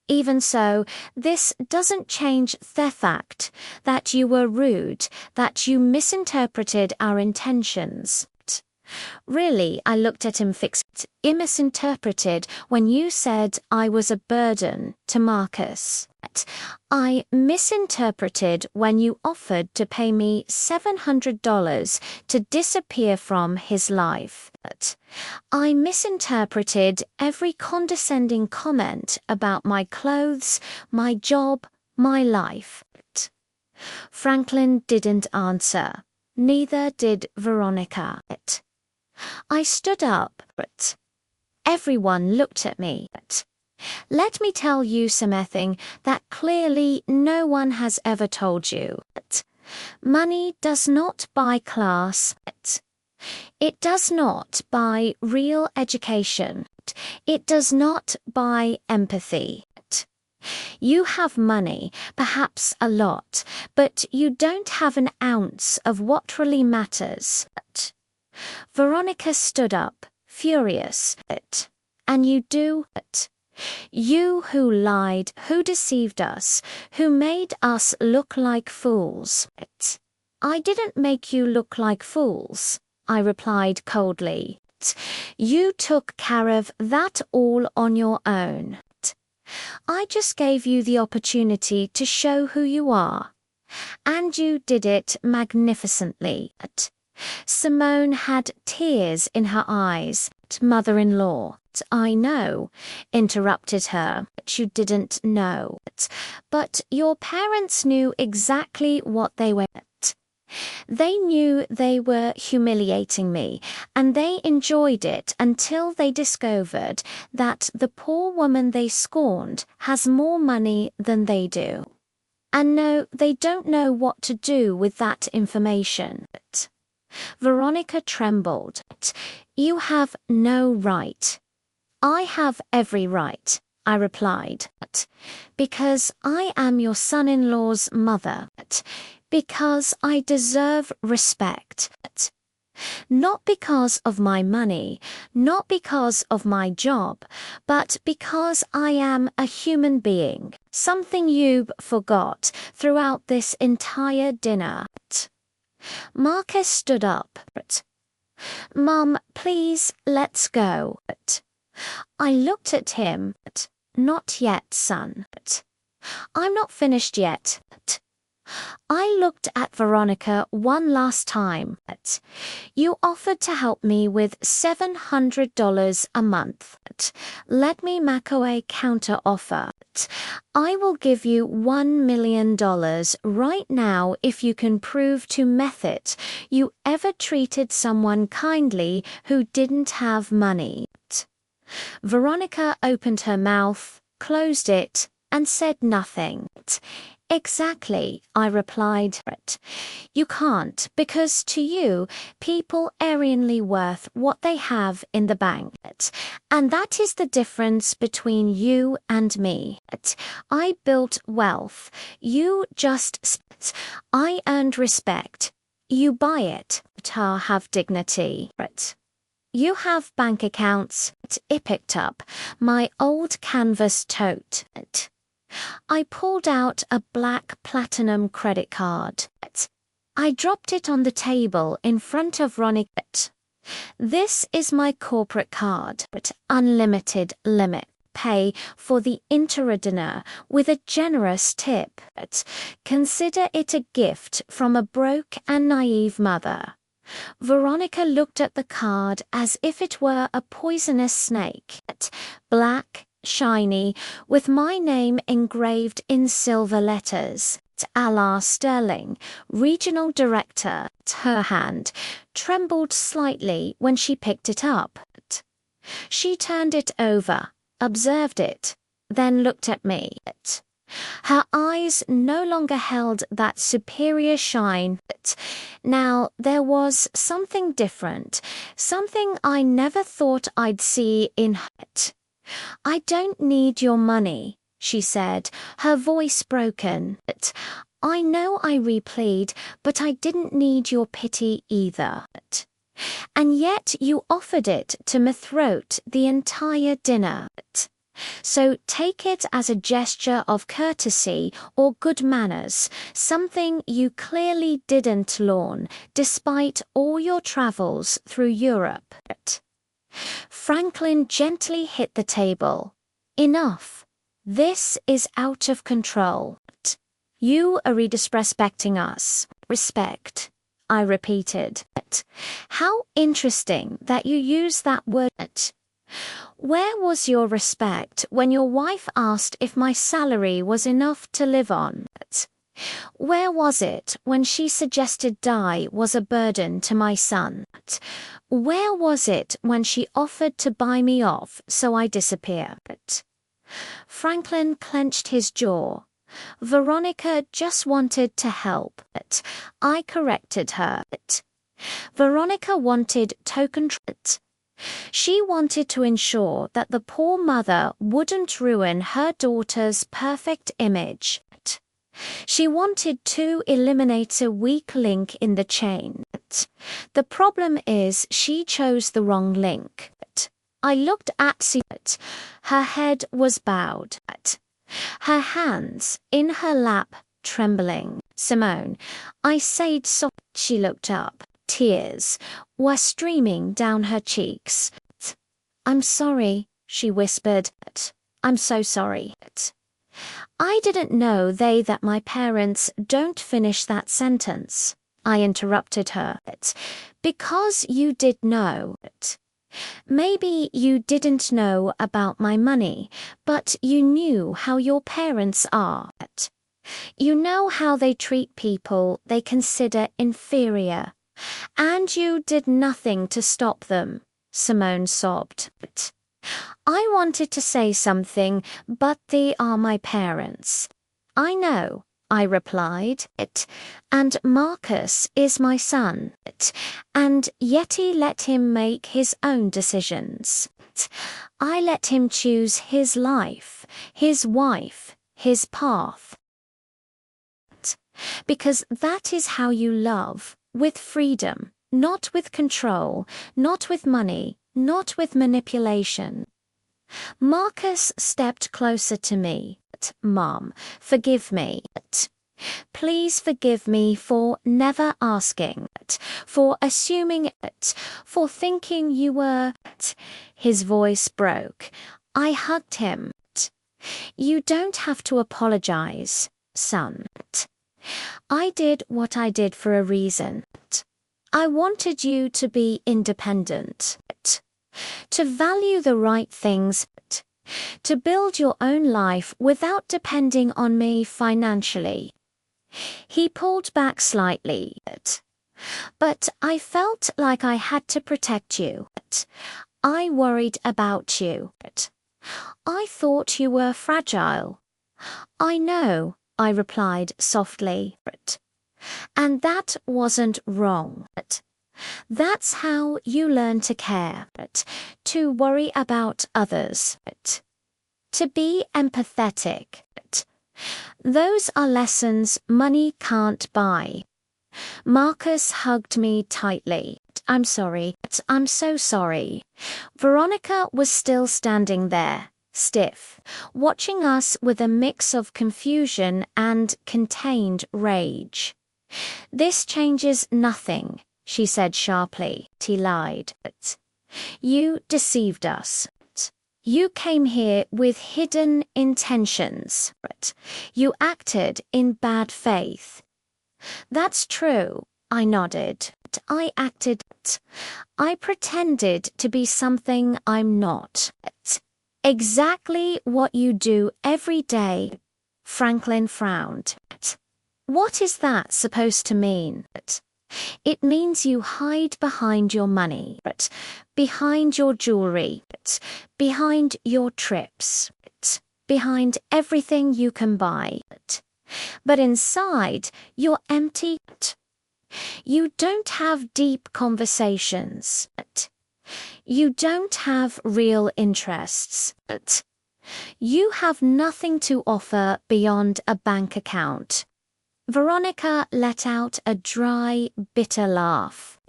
Even so, this doesn't change the fact that you were rude, that you misinterpreted our intentions. Really, I looked at him fixed. I misinterpreted when you said I was a burden to Marcus. I misinterpreted when you offered to pay me $700 to disappear from his life. I misinterpreted every condescending comment about my clothes, my job, my life. Franklin didn't answer. Neither did Veronica. I stood up. Everyone looked at me. Let me tell you something that clearly no one has ever told you. Money does not buy class. It does not buy real education. It does not buy empathy. You have money, perhaps a lot, but you don't have an ounce of what really matters. Veronica stood up, furious. And you do? You who lied, who deceived us, who made us look like fools. I didn't make you look like fools, I replied coldly. You took care of that all on your own. I just gave you the opportunity to show who you are. And you did it magnificently. Simone had tears in her eyes. Mother-in-law, I know, interrupted her. You didn't know. But your parents knew exactly what they were. They knew they were humiliating me, and they enjoyed it until they discovered that the poor woman they scorned has more money than they do. And no, they don't know what to do with that information. Veronica trembled. You have no right. I have every right, I replied. Because I am your son-in-law's mother. Because I deserve respect. Not because of my money, not because of my job, but because I am a human being, something you forgot throughout this entire dinner. Marcus stood up. Mum, please, let's go. I looked at him. Not yet, son. I'm not finished yet. I looked at Veronica one last time. You offered to help me with $700 a month. Let me make a counter offer. I will give you $1 million right now if you can prove to Method you ever treated someone kindly who didn't have money. Veronica opened her mouth, closed it, and said nothing. Exactly, I replied. You can't, because to you, people aren't worth what they have in the bank. And that is the difference between you and me. I built wealth. You just... I earned respect. You buy it. I have dignity. You have bank accounts. I picked up my old canvas tote. I pulled out a black platinum credit card. I dropped it on the table in front of Ronnie. This is my corporate card. Unlimited limit. Pay for the entire dinner with a generous tip. Consider it a gift from a broke and naive mother. Veronica looked at the card as if it were a poisonous snake. Black, shiny, with my name engraved in silver letters. Ala Sterling, Regional Director. Her hand trembled slightly when she picked it up. She turned it over, observed it, then looked at me. Her eyes no longer held that superior shine. Now there was something different, something I never thought I'd see in her. I don't need your money, she said, her voice broken. I know I replayed, but I didn't need your pity either. And yet you offered it to me throughout the entire dinner. So take it as a gesture of courtesy or good manners, something you clearly didn't learn despite all your travels through Europe. Franklin gently hit the table. Enough. This is out of control. You are disrespecting us. Respect, I repeated. How interesting that you use that word. Where was your respect when your wife asked if my salary was enough to live on? Where was it when she suggested Di was a burden to my son? Where was it when she offered to buy me off so I disappear? Franklin clenched his jaw. Veronica just wanted to help. I corrected her. Veronica wanted token. She wanted to ensure that the poor mother wouldn't ruin her daughter's perfect image. She wanted to eliminate a weak link in the chain. The problem is she chose the wrong link. I looked at Simone. Her head was bowed. Her hands in her lap trembling. Simone, I said so. She looked up. Tears were streaming down her cheeks. I'm sorry, she whispered. I'm so sorry. I didn't know that my parents don't finish that sentence. I interrupted her. Because you did know. Maybe you didn't know about my money, but you knew how your parents are. You know how they treat people they consider inferior. And you did nothing to stop them, Simone sobbed. I wanted to say something, but they are my parents. I know, I replied, and Marcus is my son, and Yeti let him make his own decisions. I let him choose his life, his wife, his path. Because that is how you love, with freedom, not with control, not with money, not with manipulation. Marcus stepped closer to me. Mom, forgive me. Please forgive me for never asking, for assuming, for thinking you were. His voice broke. I hugged him. You don't have to apologize, son. I did what I did for a reason. I wanted you to be independent, to value the right things, to build your own life without depending on me financially. He pulled back slightly, but I felt like I had to protect you. I worried about you. I thought you were fragile. I know, I replied softly. And that wasn't wrong. That's how you learn to care, to worry about others, to be empathetic. Those are lessons money can't buy. Marcus hugged me tightly. I'm sorry. I'm so sorry. Veronica was still standing there, stiff, watching us with a mix of confusion and contained rage. This changes nothing, she said sharply. He lied. You deceived us. You came here with hidden intentions. You acted in bad faith. That's true, I nodded. I acted. I pretended to be something I'm not. Exactly what you do every day. Franklin frowned. What is that supposed to mean? It means you hide behind your money, behind your jewelry, behind your trips, behind everything you can buy. But inside, you're empty. You don't have deep conversations. You don't have real interests. You have nothing to offer beyond a bank account. Veronica let out a dry, bitter laugh.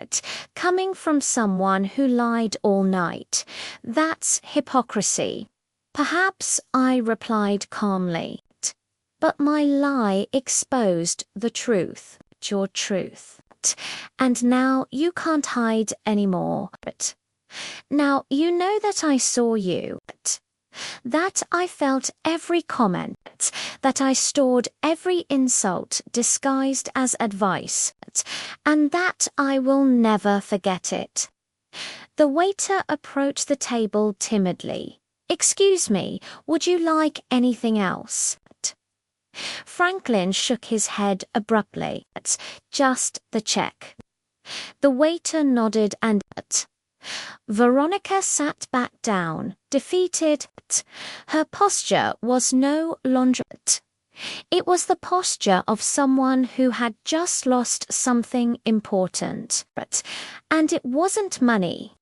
Coming from someone who lied all night. That's hypocrisy. Perhaps, I replied calmly. But my lie exposed the truth, your truth. And now you can't hide anymore. Now you know that I saw you. That I felt every comment, that I stored every insult disguised as advice, and that I will never forget it. The waiter approached the table timidly. Excuse me, would you like anything else? Franklin shook his head abruptly. Just the check. The waiter nodded and Veronica sat back down, defeated. Her posture was no longer. It was the posture of someone who had just lost something important. And it wasn't money.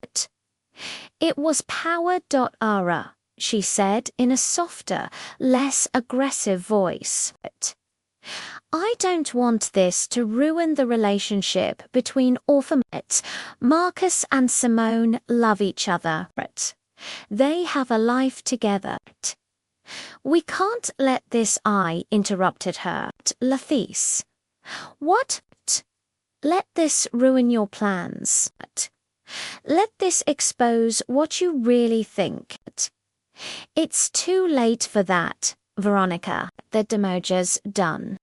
It was power.ara, she said in a softer, less aggressive voice. I don't want this to ruin the relationship between orphans. Marcus and Simone love each other. They have a life together. We can't let this. I interrupted her. Lathis. What? Let this ruin your plans. Let this expose what you really think. It's too late for that, Veronica. The demoja's done.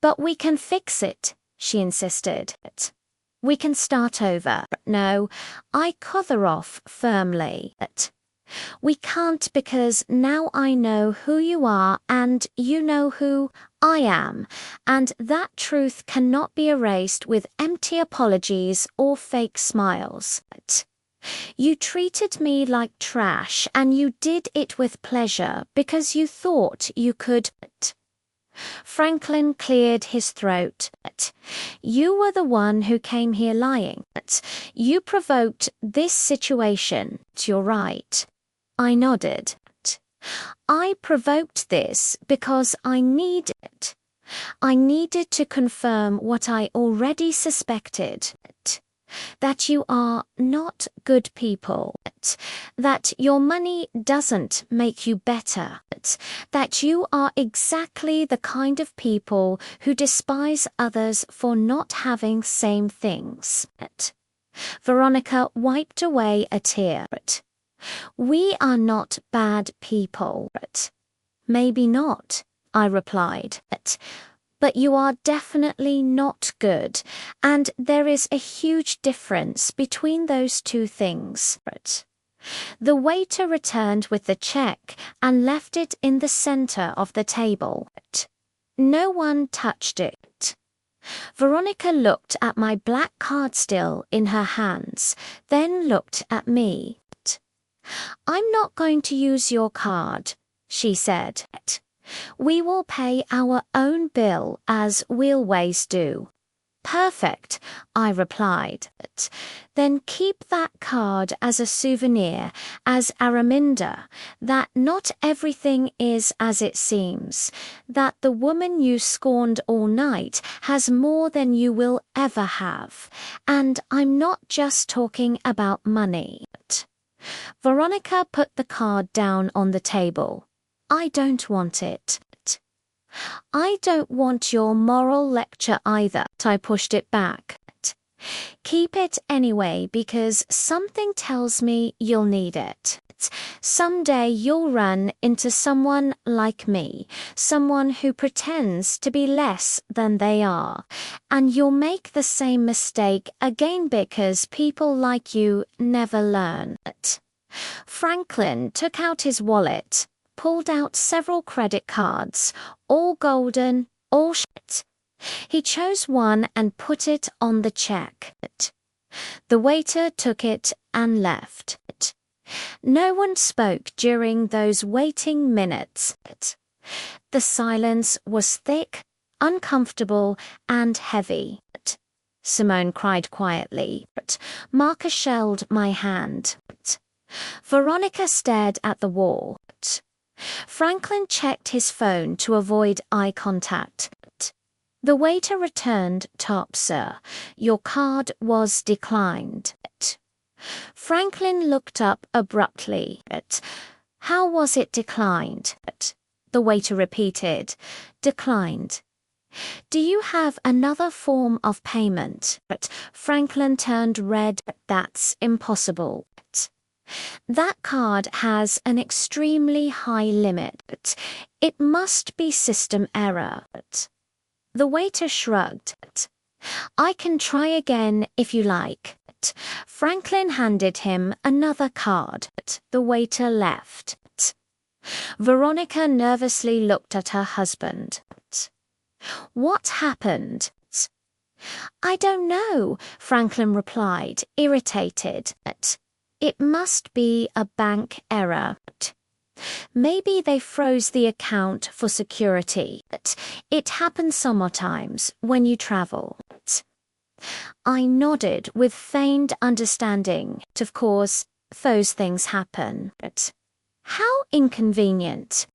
But we can fix it, she insisted. We can start over. No, I cut her off firmly. We can't, because now I know who you are and you know who I am, and that truth cannot be erased with empty apologies or fake smiles. You treated me like trash, and you did it with pleasure because you thought you could. Franklin cleared his throat. You were the one who came here lying. You provoked this situation. You're right. I nodded. I provoked this because I needed to confirm what I already suspected. That you are not good people, that your money doesn't make you better, that you are exactly the kind of people who despise others for not having same things. Veronica wiped away a tear. We are not bad people. Maybe not, I replied. But you are definitely not good, and there is a huge difference between those two things. The waiter returned with the check and left it in the center of the table. No one touched it. Veronica looked at my black card still in her hands, then looked at me. I'm not going to use your card, she said. We will pay our own bill as we always do. Perfect, I replied. Then keep that card as a souvenir, as a reminder that not everything is as it seems, that the woman you scorned all night has more than you will ever have, and I'm not just talking about money. Veronica put the card down on the table. I don't want it. I don't want your moral lecture either. I pushed it back. Keep it anyway, because something tells me you'll need it. Someday you'll run into someone like me, someone who pretends to be less than they are, and you'll make the same mistake again because people like you never learn. Franklin took out his wallet, pulled out several credit cards, all golden, all shit. He chose one and put it on the check. The waiter took it and left. No one spoke during those waiting minutes. The silence was thick, uncomfortable, and heavy. Simone cried quietly. Marcus shelled my hand. Veronica stared at the wall. Franklin checked his phone to avoid eye contact. The waiter returned. Top, sir. Your card was declined. Franklin looked up abruptly. How was it declined? The waiter repeated. Declined. Do you have another form of payment? Franklin turned red. That's impossible. That card has an extremely high limit. It must be system error. The waiter shrugged. I can try again if you like. Franklin handed him another card. The waiter left. Veronica nervously looked at her husband. What happened? I don't know, Franklin replied, irritated. It must be a bank error. Maybe they froze the account for security. It happens sometimes when you travel. I nodded with feigned understanding. Of course, those things happen. How inconvenient.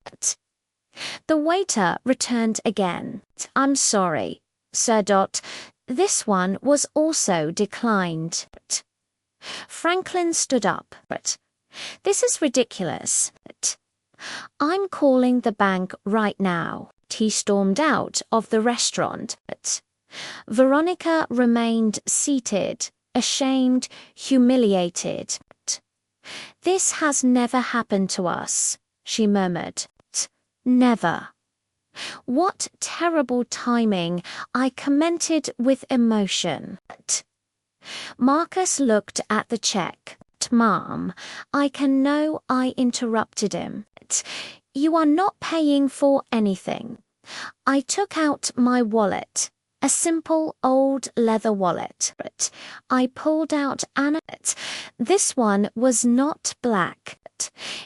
The waiter returned again. I'm sorry, Sir. This one was also declined. Franklin stood up. This is ridiculous. I'm calling the bank right now. He stormed out of the restaurant. Veronica remained seated, ashamed, humiliated. This has never happened to us, she murmured. Never. What terrible timing, I commented with emotion. Marcus looked at the check. Ma'am, I interrupted him. You are not paying for anything. I took out my wallet, a simple old leather wallet. I pulled out an. This one was not black.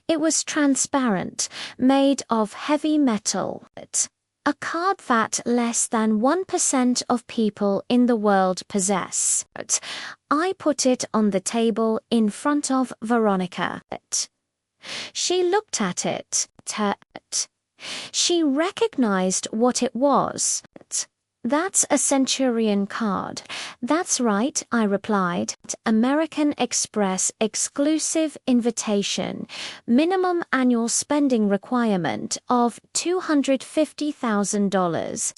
It was transparent, made of heavy metal. A card that less than 1% of people in the world possess. I put it on the table in front of Veronica. She looked at it. She recognized what it was. That's a Centurion card. That's right, I replied. American Express exclusive invitation. Minimum annual spending requirement of $250,000.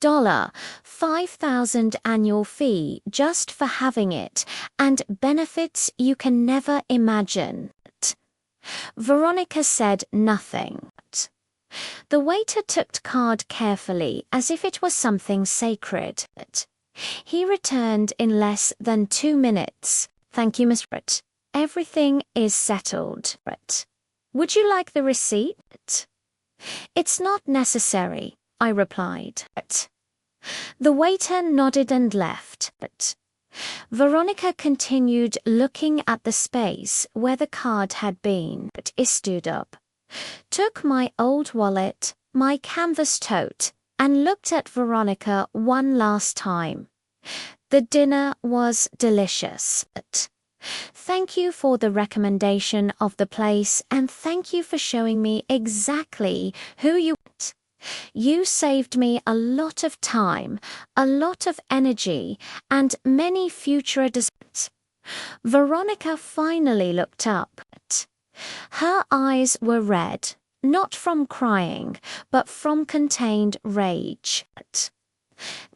$5,000 annual fee just for having it, and benefits you can never imagine. Veronica said nothing. The waiter took the card carefully as if it was something sacred. He returned in less than 2 minutes. Thank you, Miss Britt. Everything is settled. Would you like the receipt? It's not necessary, I replied. The waiter nodded and left. Veronica continued looking at the space where the card had been. I stood up, took my old wallet, my canvas tote, and looked at Veronica one last time. The dinner was delicious. Thank you for the recommendation of the place, and thank you for showing me exactly who you are. You saved me a lot of time, a lot of energy, and many future desserts. Veronica finally looked up. Her eyes were red, not from crying, but from contained rage.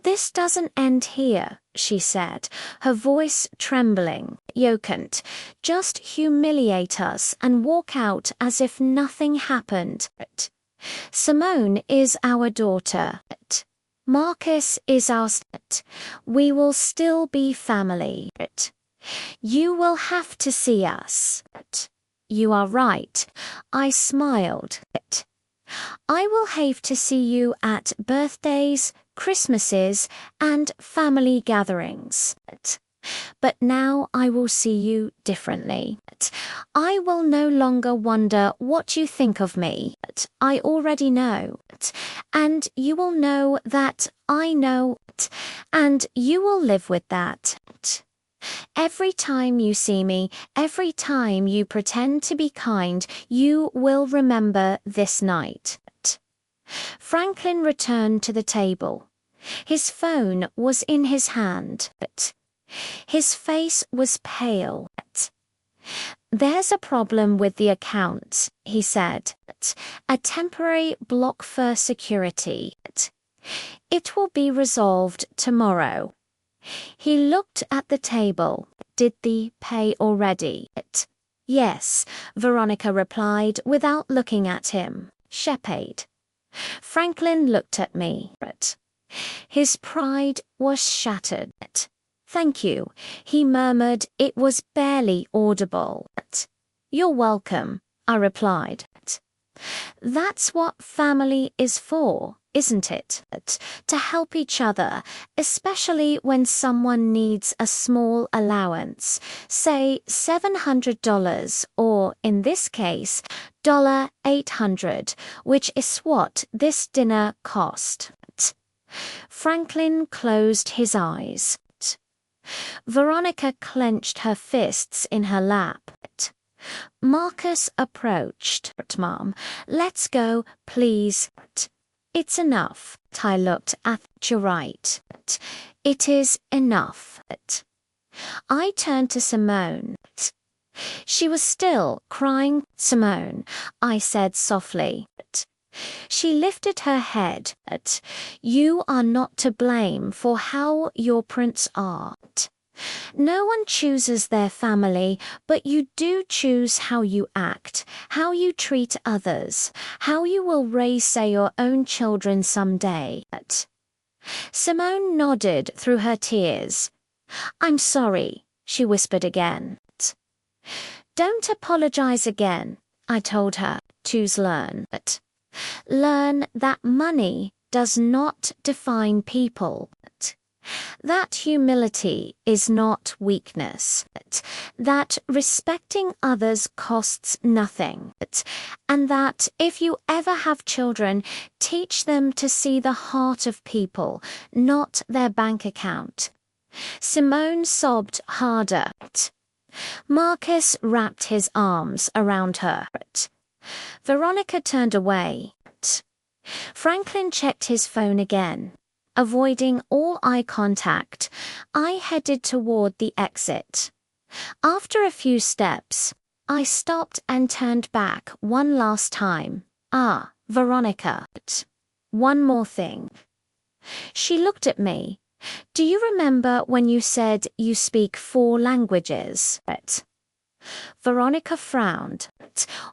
This doesn't end here, she said, her voice trembling. You can't just humiliate us and walk out as if nothing happened. Simone is our daughter. Marcus is our. We will still be family. You will have to see us. You are right. I smiled. I will have to see you at birthdays, Christmases, and family gatherings. But now I will see you differently. I will no longer wonder what you think of me. I already know. And you will know that I know. And you will live with that. Every time you see me, every time you pretend to be kind, you will remember this night. Franklin returned to the table. His phone was in his hand. His face was pale. There's a problem with the account, he said. A temporary block for security. It will be resolved tomorrow. He looked at the table. Did they pay already? Yes, Veronica replied without looking at him. She paid. Franklin looked at me. His pride was shattered. Thank you, he murmured. It was barely audible. You're welcome, I replied. That's what family is for, isn't it? To help each other, especially when someone needs a small allowance, say $700 or, in this case, $800, which is what this dinner cost. Franklin closed his eyes. Veronica clenched her fists in her lap. Marcus approached. Mom, let's go, please. It's enough. I looked at you right. It is enough. I turned to Simone. She was still crying. Simone, I said softly. She lifted her head. You are not to blame for how your parents are. No one chooses their family, but you do choose how you act, how you treat others, how you will raise, say, your own children someday. Simone nodded through her tears. I'm sorry, she whispered again. Don't apologize again, I told her. Choose learn. Learn that money does not define people. That humility is not weakness, that respecting others costs nothing, and that if you ever have children, teach them to see the heart of people, not their bank account. Simone sobbed harder. Marcus wrapped his arms around her. Veronica turned away. Franklin checked his phone again. Avoiding all eye contact, I headed toward the exit. After a few steps, I stopped and turned back one last time. Veronica. One more thing. She looked at me. Do you remember when you said you speak 4 languages? Veronica frowned.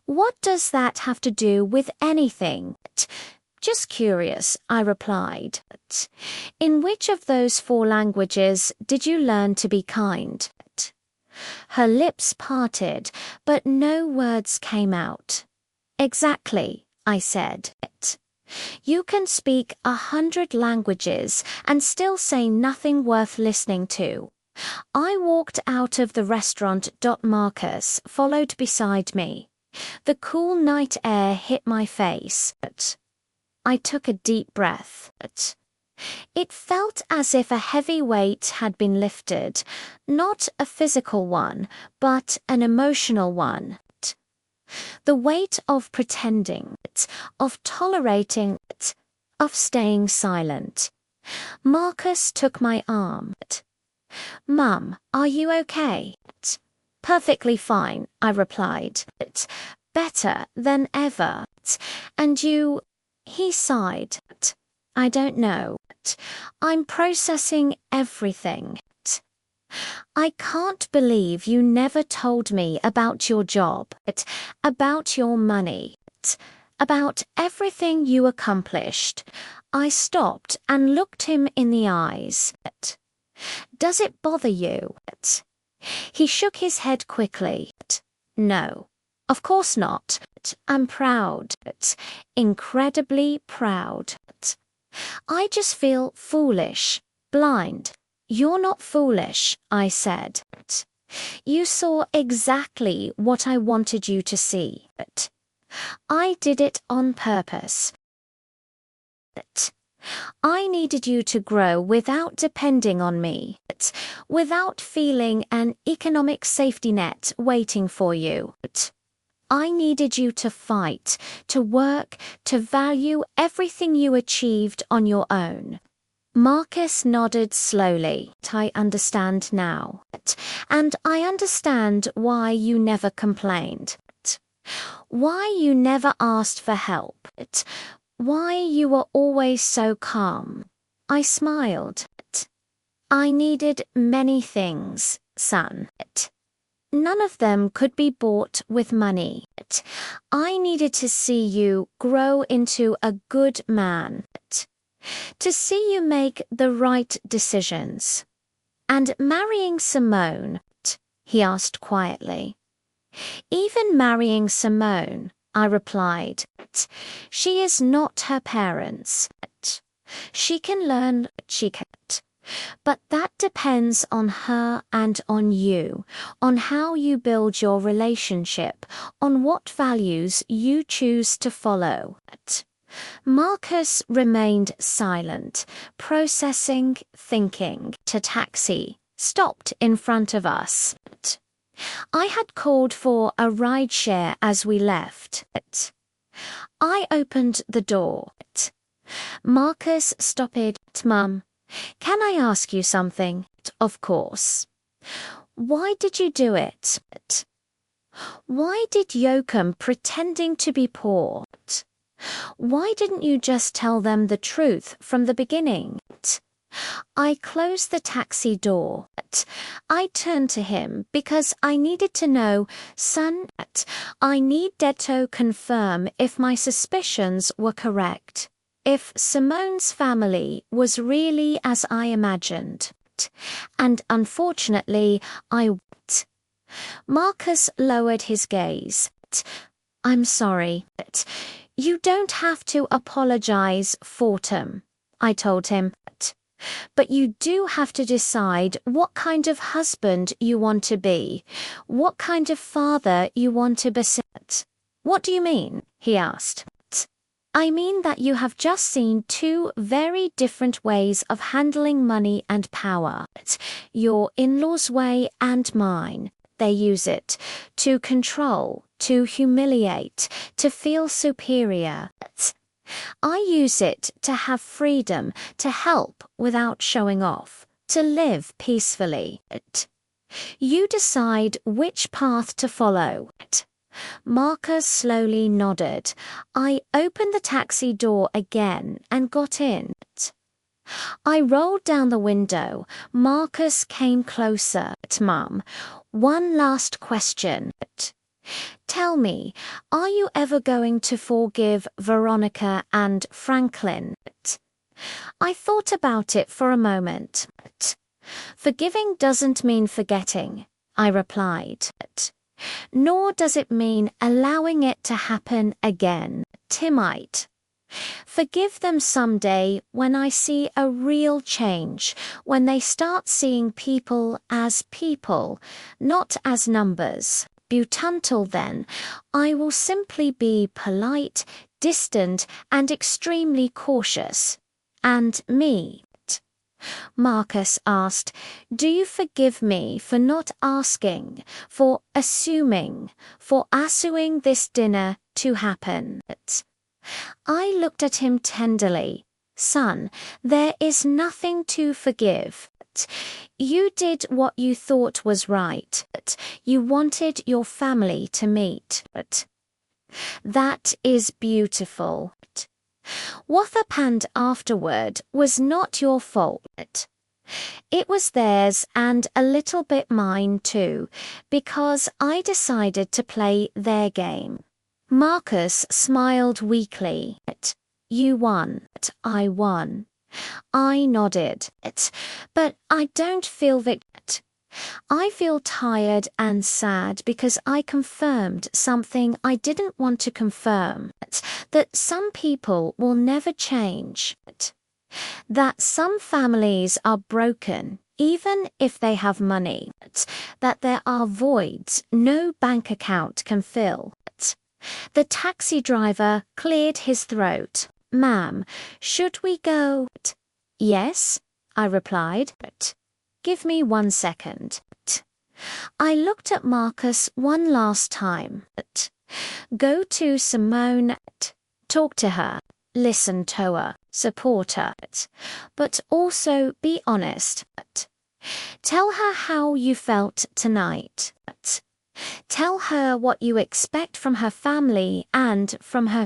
What does that have to do with anything? Just curious, I replied. In which of those 4 languages did you learn to be kind? Her lips parted, but no words came out. Exactly, I said. You can speak 100 languages and still say nothing worth listening to. I walked out of the restaurant. Marcus followed beside me. The cool night air hit my face. I took a deep breath. It felt as if a heavy weight had been lifted, not a physical one, but an emotional one. The weight of pretending, of tolerating, of staying silent. Marcus took my arm. Mum, are you okay? Perfectly fine, I replied. Better than ever. And you... He sighed. I don't know. I'm processing everything. I can't believe you never told me about your job, about your money, about everything you accomplished. I stopped and looked him in the eyes. Does it bother you? He shook his head quickly. No. Of course not. I'm proud. Incredibly proud. I just feel foolish, blind. You're not foolish, I said. You saw exactly what I wanted you to see. I did it on purpose. I needed you to grow without depending on me, without feeling an economic safety net waiting for you. I needed you to fight, to work, to value everything you achieved on your own. Marcus nodded slowly. I understand now. And I understand why you never complained. Why you never asked for help. Why you were always so calm. I smiled. I needed many things, son. None of them could be bought with money. I needed to see you grow into a good man, to see you make the right decisions. And marrying Simone, he asked quietly. Even marrying Simone, I replied. She is not her parents. She can learn, she can. But that depends on her and on you, on how you build your relationship, on what values you choose to follow. Marcus remained silent, processing, thinking. A taxi stopped in front of us. I had called for a rideshare as we left. I opened the door. Marcus stopped. Mum, can I ask you something? Of course. Why did you do it? Why did Joachim pretending to be poor? Why didn't you just tell them the truth from the beginning? I closed the taxi door. I turned to him because I needed to know, son, I needed to confirm if my suspicions were correct, if Simone's family was really as I imagined. And unfortunately, Marcus lowered his gaze. I'm sorry. You don't have to apologize, Fortum, I told him. But you do have to decide what kind of husband you want to be, what kind of father you want to be. What do you mean? He asked. I mean that you have just seen two very different ways of handling money and power. Your in-laws' way and mine. They use it to control, to humiliate, to feel superior. I use it to have freedom, to help without showing off, to live peacefully. You decide which path to follow. Marcus slowly nodded. I opened the taxi door again and got in. I rolled down the window. Marcus came closer. Mum, one last question. Tell me, are you ever going to forgive Veronica and Franklin? I thought about it for a moment. Forgiving doesn't mean forgetting, I replied. Nor does it mean allowing it to happen again, Timite. Forgive them someday when I see a real change, when they start seeing people, not as numbers. But until then, I will simply be polite, distant, and extremely cautious. And me. Marcus asked, do you forgive me for not asking, for assuming, for asking this dinner to happen? I looked at him tenderly. Son, there is nothing to forgive. You did what you thought was right. You wanted your family to meet. That is beautiful. What happened afterward was not your fault. It was theirs and a little bit mine too, because I decided to play their game. Marcus smiled weakly. You won. I won. I nodded. But I don't feel I feel tired and sad because I confirmed something I didn't want to confirm, that some people will never change, that some families are broken even if they have money, that there are voids no bank account can fill. The taxi driver cleared his throat. Ma'am, should we go? Yes, I replied. Give me 1 second. I looked at Marcus one last time. Go to Simone. Talk to her. Listen to her. Support her. But also be honest. Tell her how you felt tonight. Tell her what you expect from her family and from her.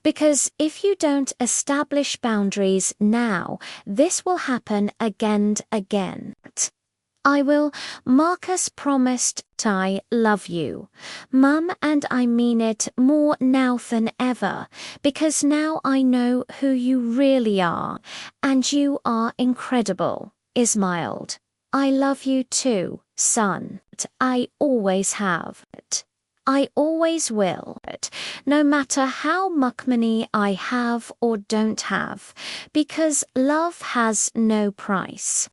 Because if you don't establish boundaries now, this will happen again. I will. Marcus promised. I love you, Mum, and I mean it more now than ever, because now I know who you really are, and you are incredible. Ismailed. I love you too, son. I always have. I always will, no matter how much money I have or don't have, because love has no price.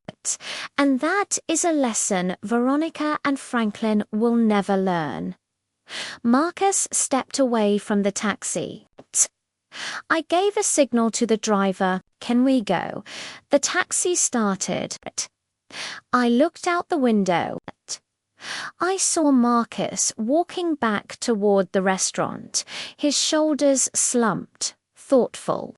And that is a lesson Veronica and Franklin will never learn. Marcus stepped away from the taxi. I gave a signal to the driver. Can we go? The taxi started. I looked out the window. I saw Marcus walking back toward the restaurant, his shoulders slumped, thoughtful.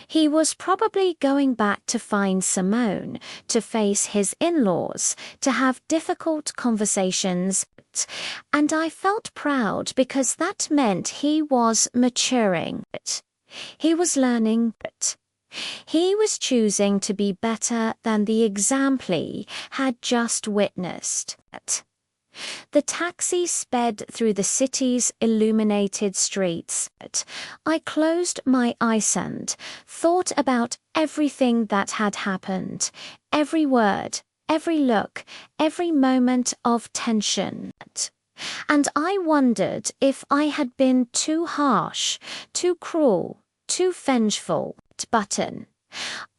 He was probably going back to find Simone, to face his in-laws, to have difficult conversations, and I felt proud because that meant he was maturing. He was learning. He was choosing to be better than the example he had just witnessed. The taxi sped through the city's illuminated streets. I closed my eyes and thought about everything that had happened, every word, every look, every moment of tension. And I wondered if I had been too harsh, too cruel, too vengeful. Button.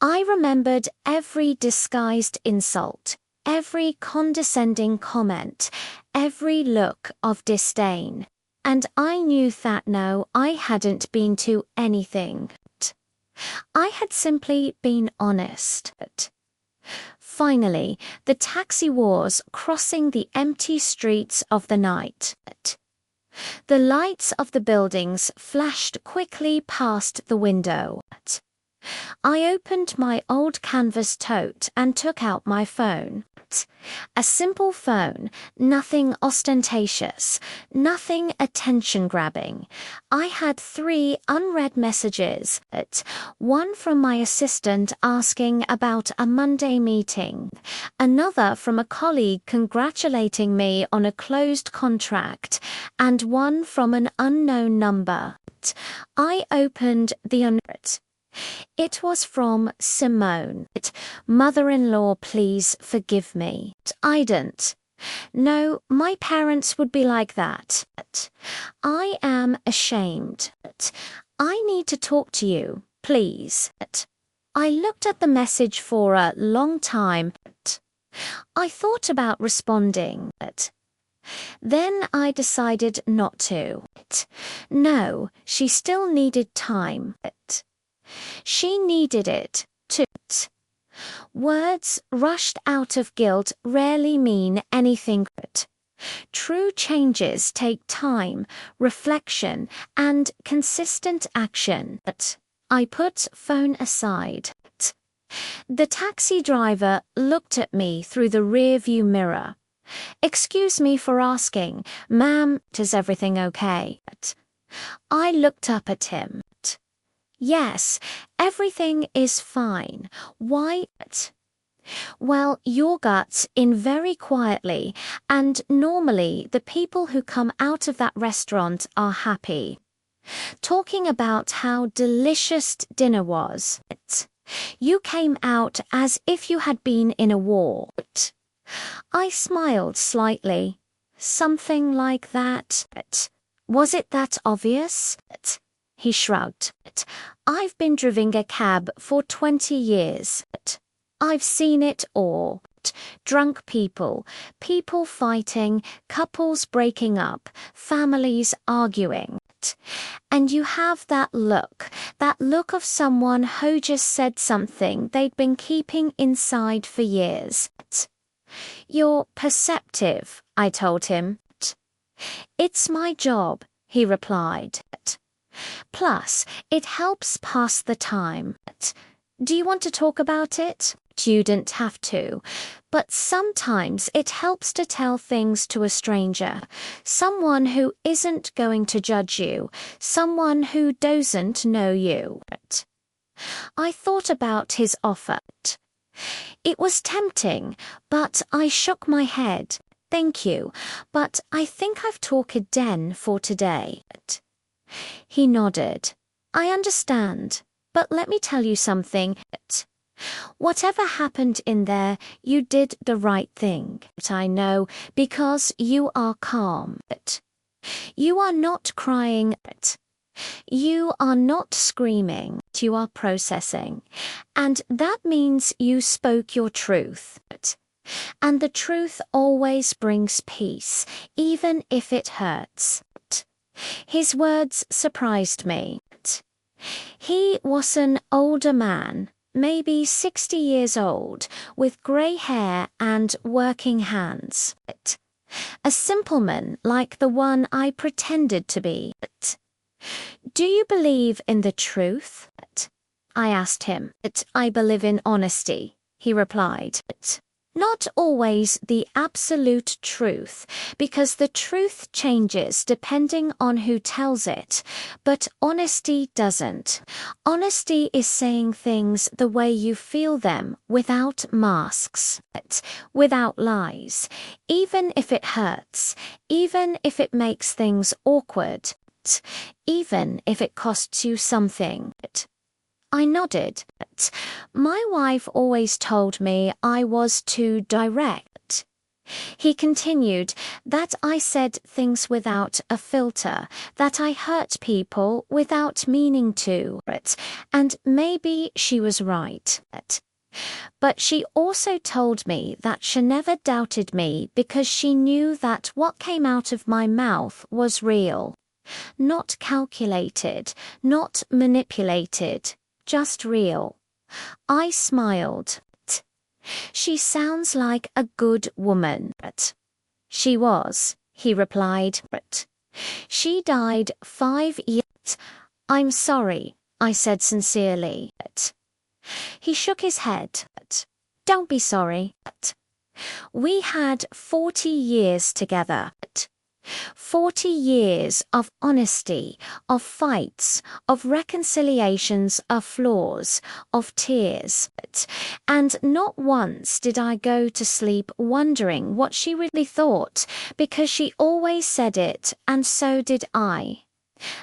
I remembered every disguised insult, every condescending comment, every look of disdain, and I knew that no, I hadn't been to anything. I had simply been honest. Finally, the taxi was crossing the empty streets of the night. The lights of the buildings flashed quickly past the window. I opened my old canvas tote and took out my phone. A simple phone, nothing ostentatious, nothing attention-grabbing. I had 3 unread messages, one from my assistant asking about a Monday meeting, another from a colleague congratulating me on a closed contract, and one from an unknown number. I opened the unread. It was from Simone. Mother-in-law, please forgive me. I didn't. No, my parents would be like that. I am ashamed. I need to talk to you, please. I looked at the message for a long time. I thought about responding. Then I decided not to. No, she still needed time. She needed it, too. Words rushed out of guilt rarely mean anything good. True changes take time, reflection, and consistent action. I put phone aside. The taxi driver looked at me through the rearview mirror. Excuse me for asking, ma'am, is everything okay? I looked up at him. Yes, everything is fine. Why? Well, your guts in very quietly, and normally the people who come out of that restaurant are happy. Talking about how delicious dinner was. You came out as if you had been in a war. I smiled slightly. Something like that. Was it that obvious? He shrugged. I've been driving a cab for 20 years. I've seen it all. Drunk people, people fighting, couples breaking up, families arguing. And you have that look of someone who just said something they'd been keeping inside for years. You're perceptive, I told him. It's my job, he replied. Plus, it helps pass the time. Do you want to talk about it? You didn't have to, but sometimes it helps to tell things to a stranger, someone who isn't going to judge you, someone who doesn't know you. I thought about his offer. It was tempting, but I shook my head. Thank you, but I think I've talked den for today. He nodded. I understand, but let me tell you something. Whatever happened in there, you did the right thing. I know, because you are calm. You are not crying. You are not screaming. You are processing. And that means you spoke your truth. And the truth always brings peace, even if it hurts. His words surprised me. He was an older man, maybe 60 years old, with grey hair and working hands. A simpleman like the one I pretended to be. Do you believe in the truth? I asked him. I believe in honesty, he replied. Not always the absolute truth, because the truth changes depending on who tells it, but honesty doesn't. Honesty is saying things the way you feel them, without masks, without lies, even if it hurts, even if it makes things awkward, even if it costs you something. I nodded. My wife always told me I was too direct. He continued that I said things without a filter, that I hurt people without meaning to, and maybe she was right. But she also told me that she never doubted me because she knew that what came out of my mouth was real. Not calculated, not manipulated. Just real. I smiled. She sounds like a good woman. She was, he replied. She died 5 years. I'm sorry, I said sincerely. He shook his head. Don't be sorry. We had 40 years together. 40 years of honesty, of fights, of reconciliations, of flaws, of tears. And not once did I go to sleep wondering what she really thought, because she always said it, and so did I.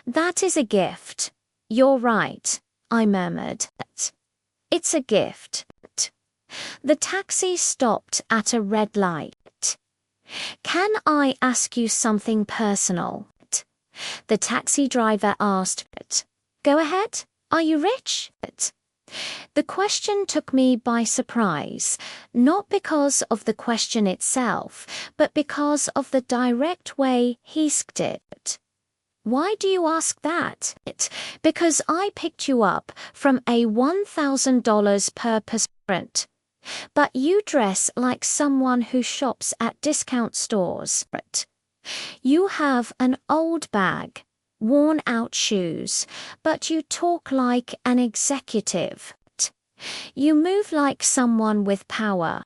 That is a gift. You're right, I murmured. It's a gift. The taxi stopped at a red light. Can I ask you something personal? The taxi driver asked. Go ahead. Are you rich? The question took me by surprise, not because of the question itself, but because of the direct way he asked it. Why do you ask that? Because I picked you up from a $1,000 per person. But you dress like someone who shops at discount stores. You have an old bag, worn-out shoes, but you talk like an executive. You move like someone with power.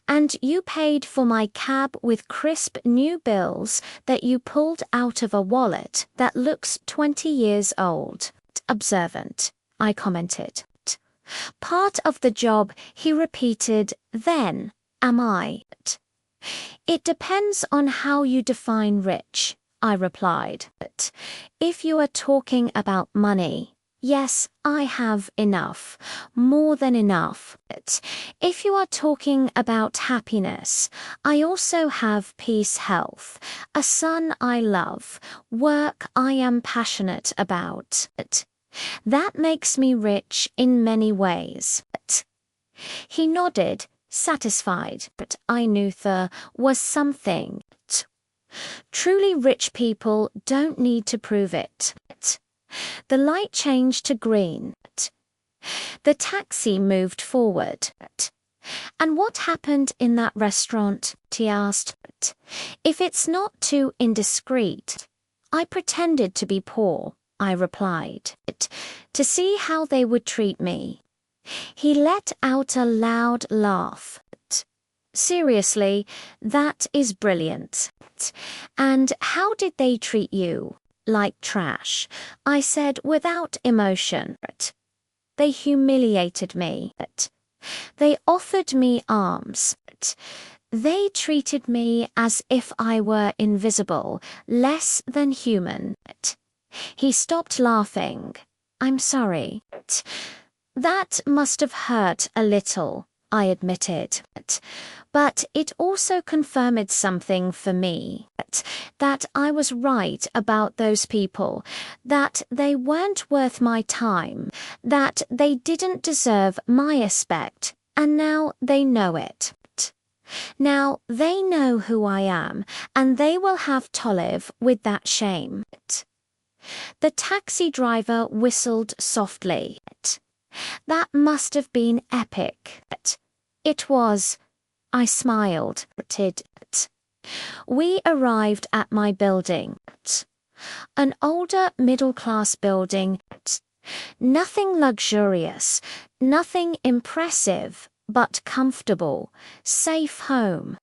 And you paid for my cab with crisp new bills that you pulled out of a wallet that looks 20 years old. Observant, I commented. Part of the job, he repeated, then, am I? It depends on how you define rich, I replied. If you are talking about money, yes, I have enough, more than enough. If you are talking about happiness, I also have peace, health, a son I love, work I am passionate about. That makes me rich in many ways. He nodded, satisfied, but I knew there was something. Truly rich people don't need to prove it. The light changed to green. The taxi moved forward. And what happened in that restaurant? He asked. If it's not too indiscreet. I pretended to be poor, I replied, to see how they would treat me. He let out a loud laugh. Seriously, that is brilliant. And how did they treat you? Like trash, I said without emotion. They humiliated me. They offered me arms. They treated me as if I were invisible, less than human. He stopped laughing. I'm sorry. That must have hurt a little, I admitted. But it also confirmed something for me, that I was right about those people, that they weren't worth my time, that they didn't deserve my respect, and now they know it. Now they know who I am, and they will have to live with that shame. The taxi driver whistled softly. That must have been epic. It was. I smiled. We arrived at my building. An older middle-class building. Nothing luxurious, nothing impressive, but comfortable, safe home.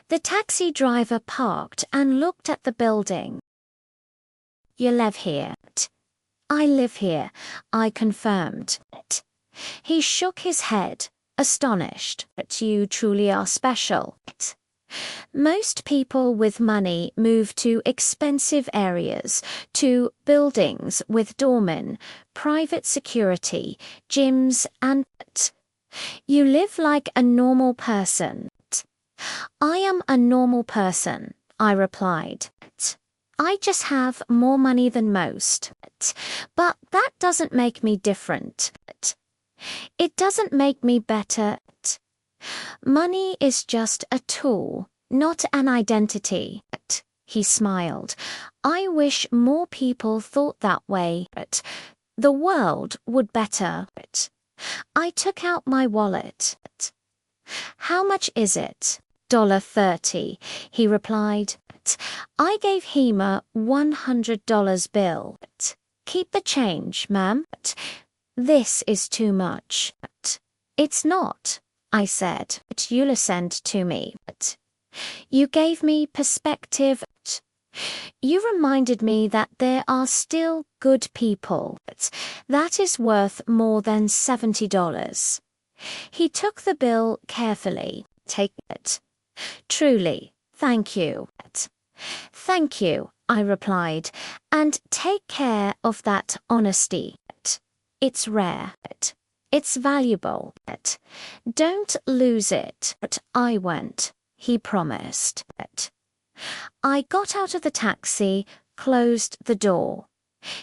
The taxi driver parked and looked at the building. You live here? I live here, I confirmed. He shook his head, astonished. You truly are special. Most people with money move to expensive areas, to buildings with doormen, private security, gyms, and you live like a normal person. I am a normal person, I replied. I just have more money than most. But that doesn't make me different. It doesn't make me better. Money is just a tool, not an identity. He smiled. I wish more people thought that way. The world would better. I took out my wallet. How much is it? $30, he replied. I gave him a $100 bill. Keep the change, ma'am. This is too much. It's not, I said. You listened to me. You gave me perspective. You reminded me that there are still good people. That is worth more than $70. He took the bill carefully. Take it. Truly, thank you. Thank you, I replied, and take care of that honesty. It's rare. It's valuable. Don't lose it. I won't, he promised. I got out of the taxi, closed the door.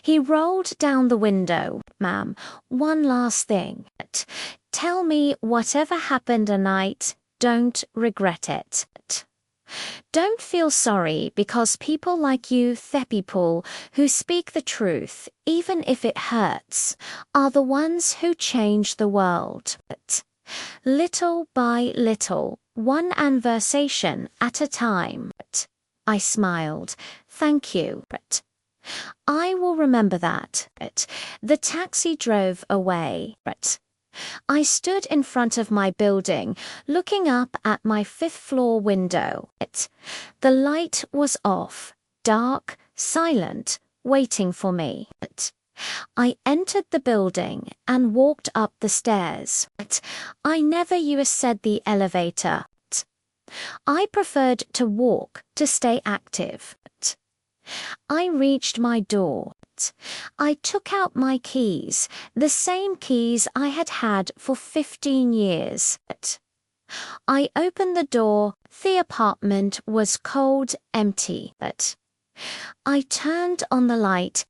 He rolled down the window. Ma'am, one last thing. Tell me whatever happened tonight, don't regret it. Don't feel sorry because people like you, people who speak the truth, even if it hurts, are the ones who change the world. Little by little, one conversation at a time. I smiled. Thank you. I will remember that. The taxi drove away. I stood in front of my building, looking up at my fifth-floor window. The light was off, dark, silent, waiting for me. I entered the building and walked up the stairs. I never used the elevator. I preferred to walk to stay active. I reached my door. I took out my keys, the same keys I had had for 15 years. I opened the door. The apartment was cold, empty. I turned on the light.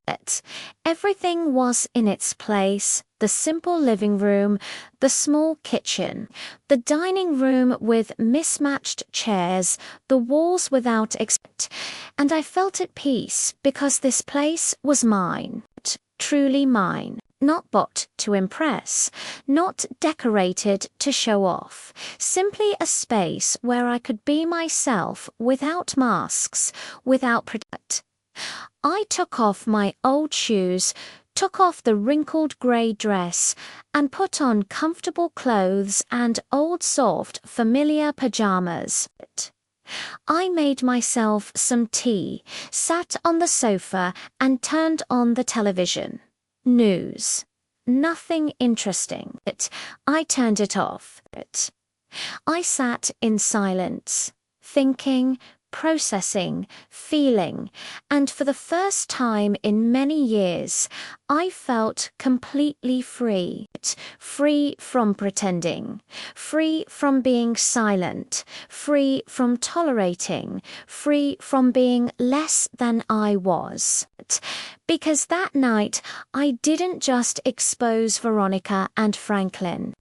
Everything was in its place. The simple living room, the small kitchen, the dining room with mismatched chairs, the walls without and I felt at peace because this place was mine, truly mine, not bought to impress, not decorated to show off, simply a space where I could be myself without masks, without I took off my old shoes, took off the wrinkled grey dress, and put on comfortable clothes and old soft familiar pajamas. I made myself some tea, sat on the sofa and turned on the television. News. Nothing interesting. I turned it off. I sat in silence, thinking, processing, feeling, and for the first time in many years, I felt completely free. Free from pretending, free from being silent, free from tolerating, free from being less than I was. Because that night, I didn't just expose Veronica and Franklin.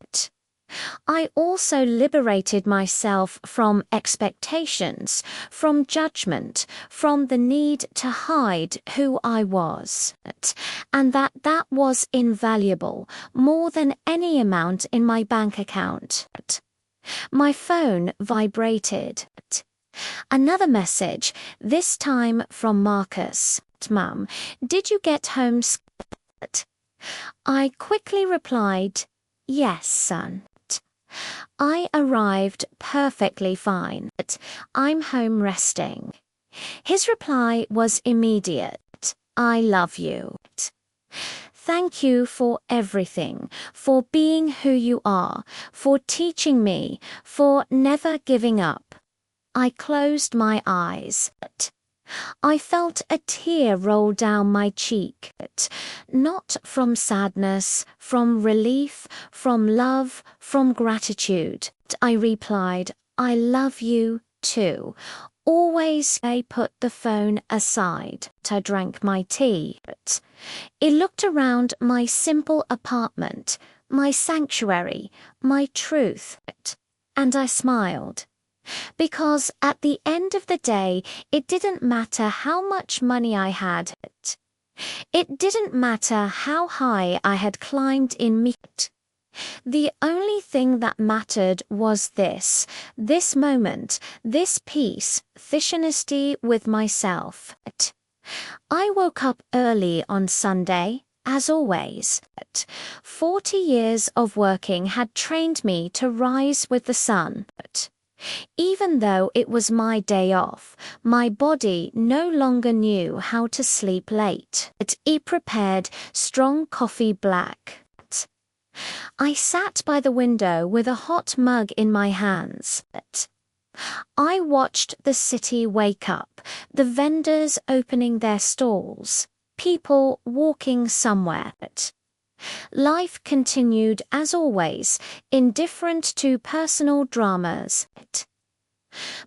I also liberated myself from expectations, from judgment, from the need to hide who I was, and that was invaluable, more than any amount in my bank account. My phone vibrated. Another message, this time from Marcus. Mum, did you get home? I quickly replied, yes, son. I arrived perfectly fine. I'm home resting. His reply was immediate. I love you. Thank you for everything, for being who you are, for teaching me, for never giving up. I closed my eyes. I felt a tear roll down my cheek, not from sadness, from relief, from love, from gratitude. I replied, I love you too. Always. I put the phone aside. I drank my tea. It looked around my simple apartment, my sanctuary, my truth, and I smiled. Because at the end of the day, it didn't matter how much money I had. It didn't matter how high I had climbed in me. The only thing that mattered was this moment, this peace, this honesty with myself. I woke up early on Sunday, as always. 40 years of working had trained me to rise with the sun. Even though it was my day off, my body no longer knew how to sleep late. It prepared strong coffee black. I sat by the window with a hot mug in my hands. I watched the city wake up, the vendors opening their stalls, people walking somewhere. Life continued as always, indifferent to personal dramas.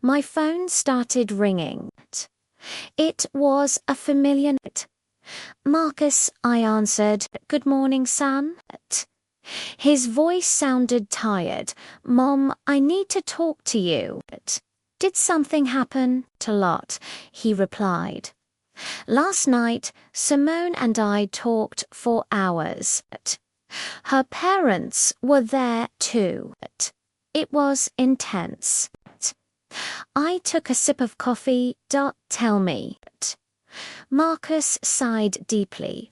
My phone started ringing. It was a familiar note. Marcus, I answered. Good morning, son. His voice sounded tired. Mom, I need to talk to you. Did something happen? A lot, he replied. Last night, Simone and I talked for hours. Her parents were there too. It was intense. I took a sip of coffee. Tell me. Marcus sighed deeply.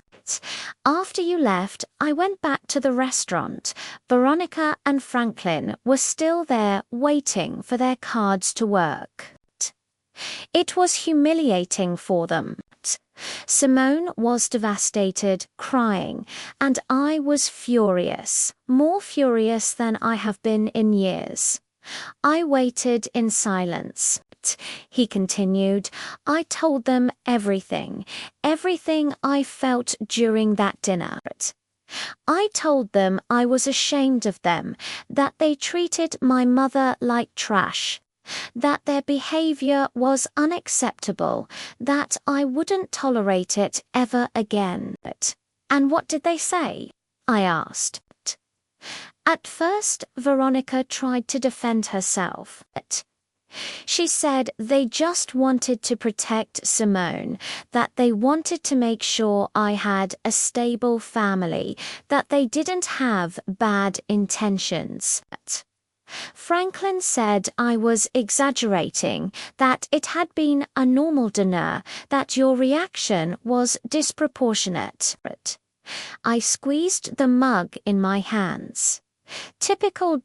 After you left, I went back to the restaurant. Veronica and Franklin were still there waiting for their cards to work. It was humiliating for them. Simone was devastated, crying, and I was furious, more furious than I have been in years. I waited in silence. He continued, I told them everything I felt during that dinner. I told them I was ashamed of them, that they treated my mother like trash, that their behavior was unacceptable, that I wouldn't tolerate it ever again. And what did they say? I asked. At first, Veronica tried to defend herself. She said they just wanted to protect Simone, that they wanted to make sure I had a stable family, that they didn't have bad intentions. Franklin said I was exaggerating, that it had been a normal dinner, that your reaction was disproportionate. I squeezed the mug in my hands. Typical.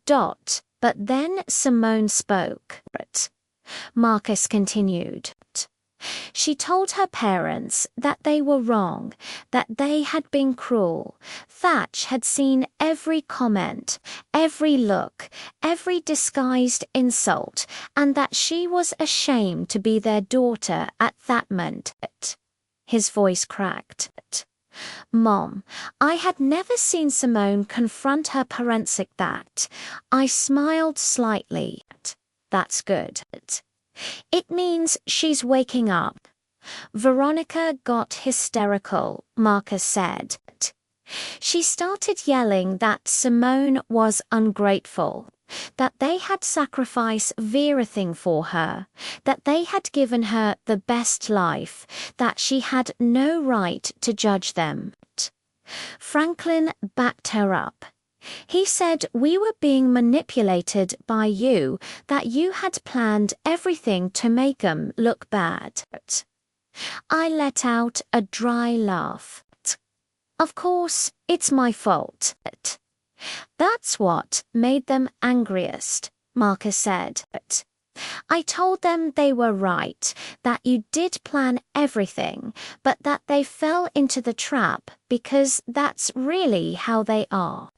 But then Simone spoke. Marcus continued. She told her parents that they were wrong, that they had been cruel. Thatch had seen every comment, every look, every disguised insult, and that she was ashamed to be their daughter at that moment. His voice cracked. Mom, I had never seen Simone confront her parents like that. I smiled slightly. That's good. It means she's waking up. Veronica got hysterical, Marcus said. She started yelling that Simone was ungrateful, that they had sacrificed everything for her, that they had given her the best life, that she had no right to judge them. Franklin backed her up. He said we were being manipulated by you, that you had planned everything to make them look bad. I let out a dry laugh. Of course, it's my fault. That's what made them angriest, Marcus said. I told them they were right, that you did plan everything, but that they fell into the trap because that's really how they are.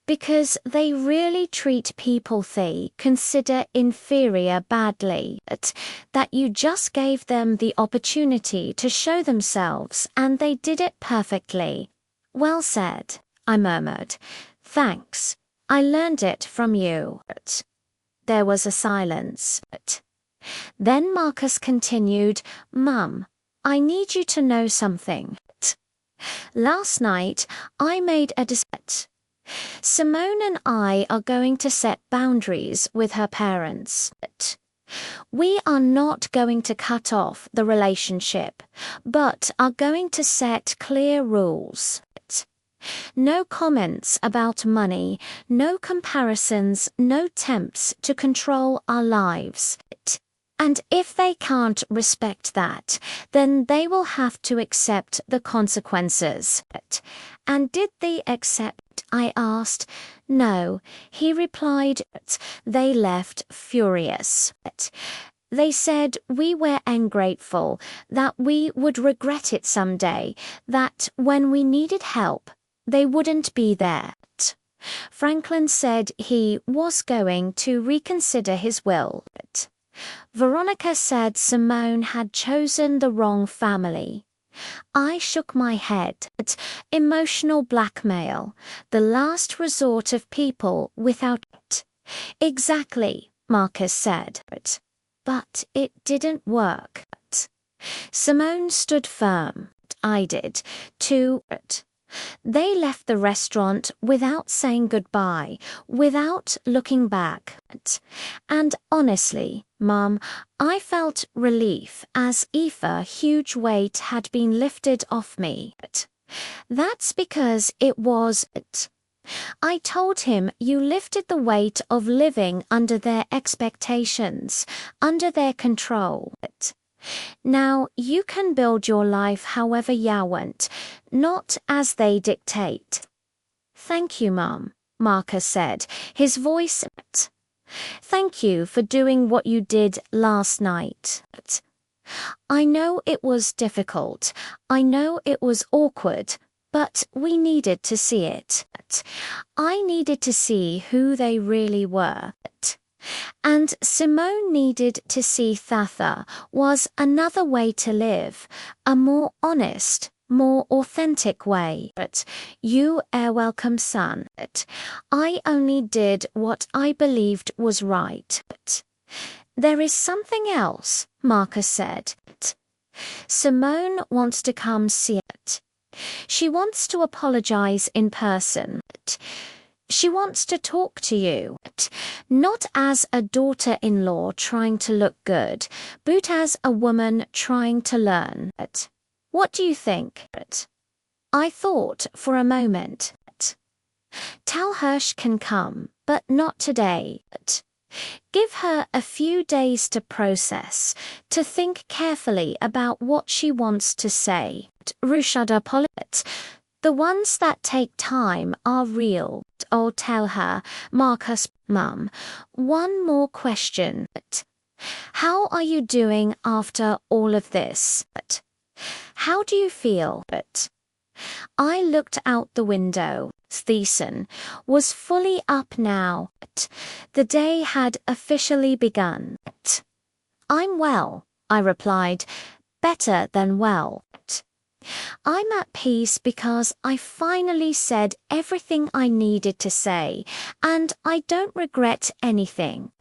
Because they really treat people they consider inferior badly, that you just gave them the opportunity to show themselves and they did it perfectly. Well said, I murmured. Thanks. I learned it from you. There was a silence. Then Marcus continued, Mum, I need you to know something. Last night, I made a decision. Simone and I are going to set boundaries with her parents. We are not going to cut off the relationship, but are going to set clear rules. No comments about money, no comparisons, no attempts to control our lives. And if they can't respect that, then they will have to accept the consequences. And did they accept? I asked. No, he replied. They left furious. They said we were ungrateful, that we would regret it someday, that when we needed help, they wouldn't be there. Franklin said he was going to reconsider his will. Veronica said Simone had chosen the wrong family. I shook my head. Emotional blackmail, the last resort of people without it. Exactly, Marcus said. But it didn't work. Simone stood firm. I did, too. They left the restaurant without saying goodbye, without looking back. And honestly, Mum, I felt relief as if a huge weight had been lifted off me. That's because it was. I told him you lifted the weight of living under their expectations, under their control. Now you can build your life however you want, not as they dictate. Thank you, Mum, Marcus said, his voice. Thank you for doing what you did last night. I know it was difficult. I know it was awkward, but we needed to see it. I needed to see who they really were. And Simone needed to see Thatha was another way to live, a more honest, more authentic way. You are welcome, son. I only did what I believed was right. There is something else, Marcus said. Simone wants to come see it. She wants to apologize in person. She wants to talk to you, not as a daughter-in-law trying to look good, but as a woman trying to learn. What do you think? I thought for a moment. Tell her she can come, but not today. Give her a few days to process, to think carefully about what she wants to say. The ones that take time are real. I'll tell her, Marcus, Mum. One more question. How are you doing after all of this? How do you feel? I looked out the window. Thiessen was fully up now. The day had officially begun. I'm well, I replied. Better than well. I'm at peace because I finally said everything I needed to say, and I don't regret anything.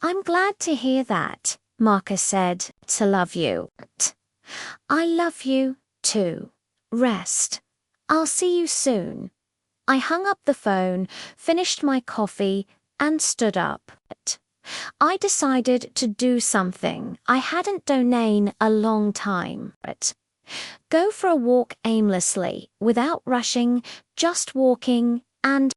I'm glad to hear that, Marcus said, to love you. I love you, too. Rest. I'll see you soon. I hung up the phone, finished my coffee, and stood up. I decided to do something I hadn't done in a long time. Go for a walk aimlessly, without rushing, just walking, and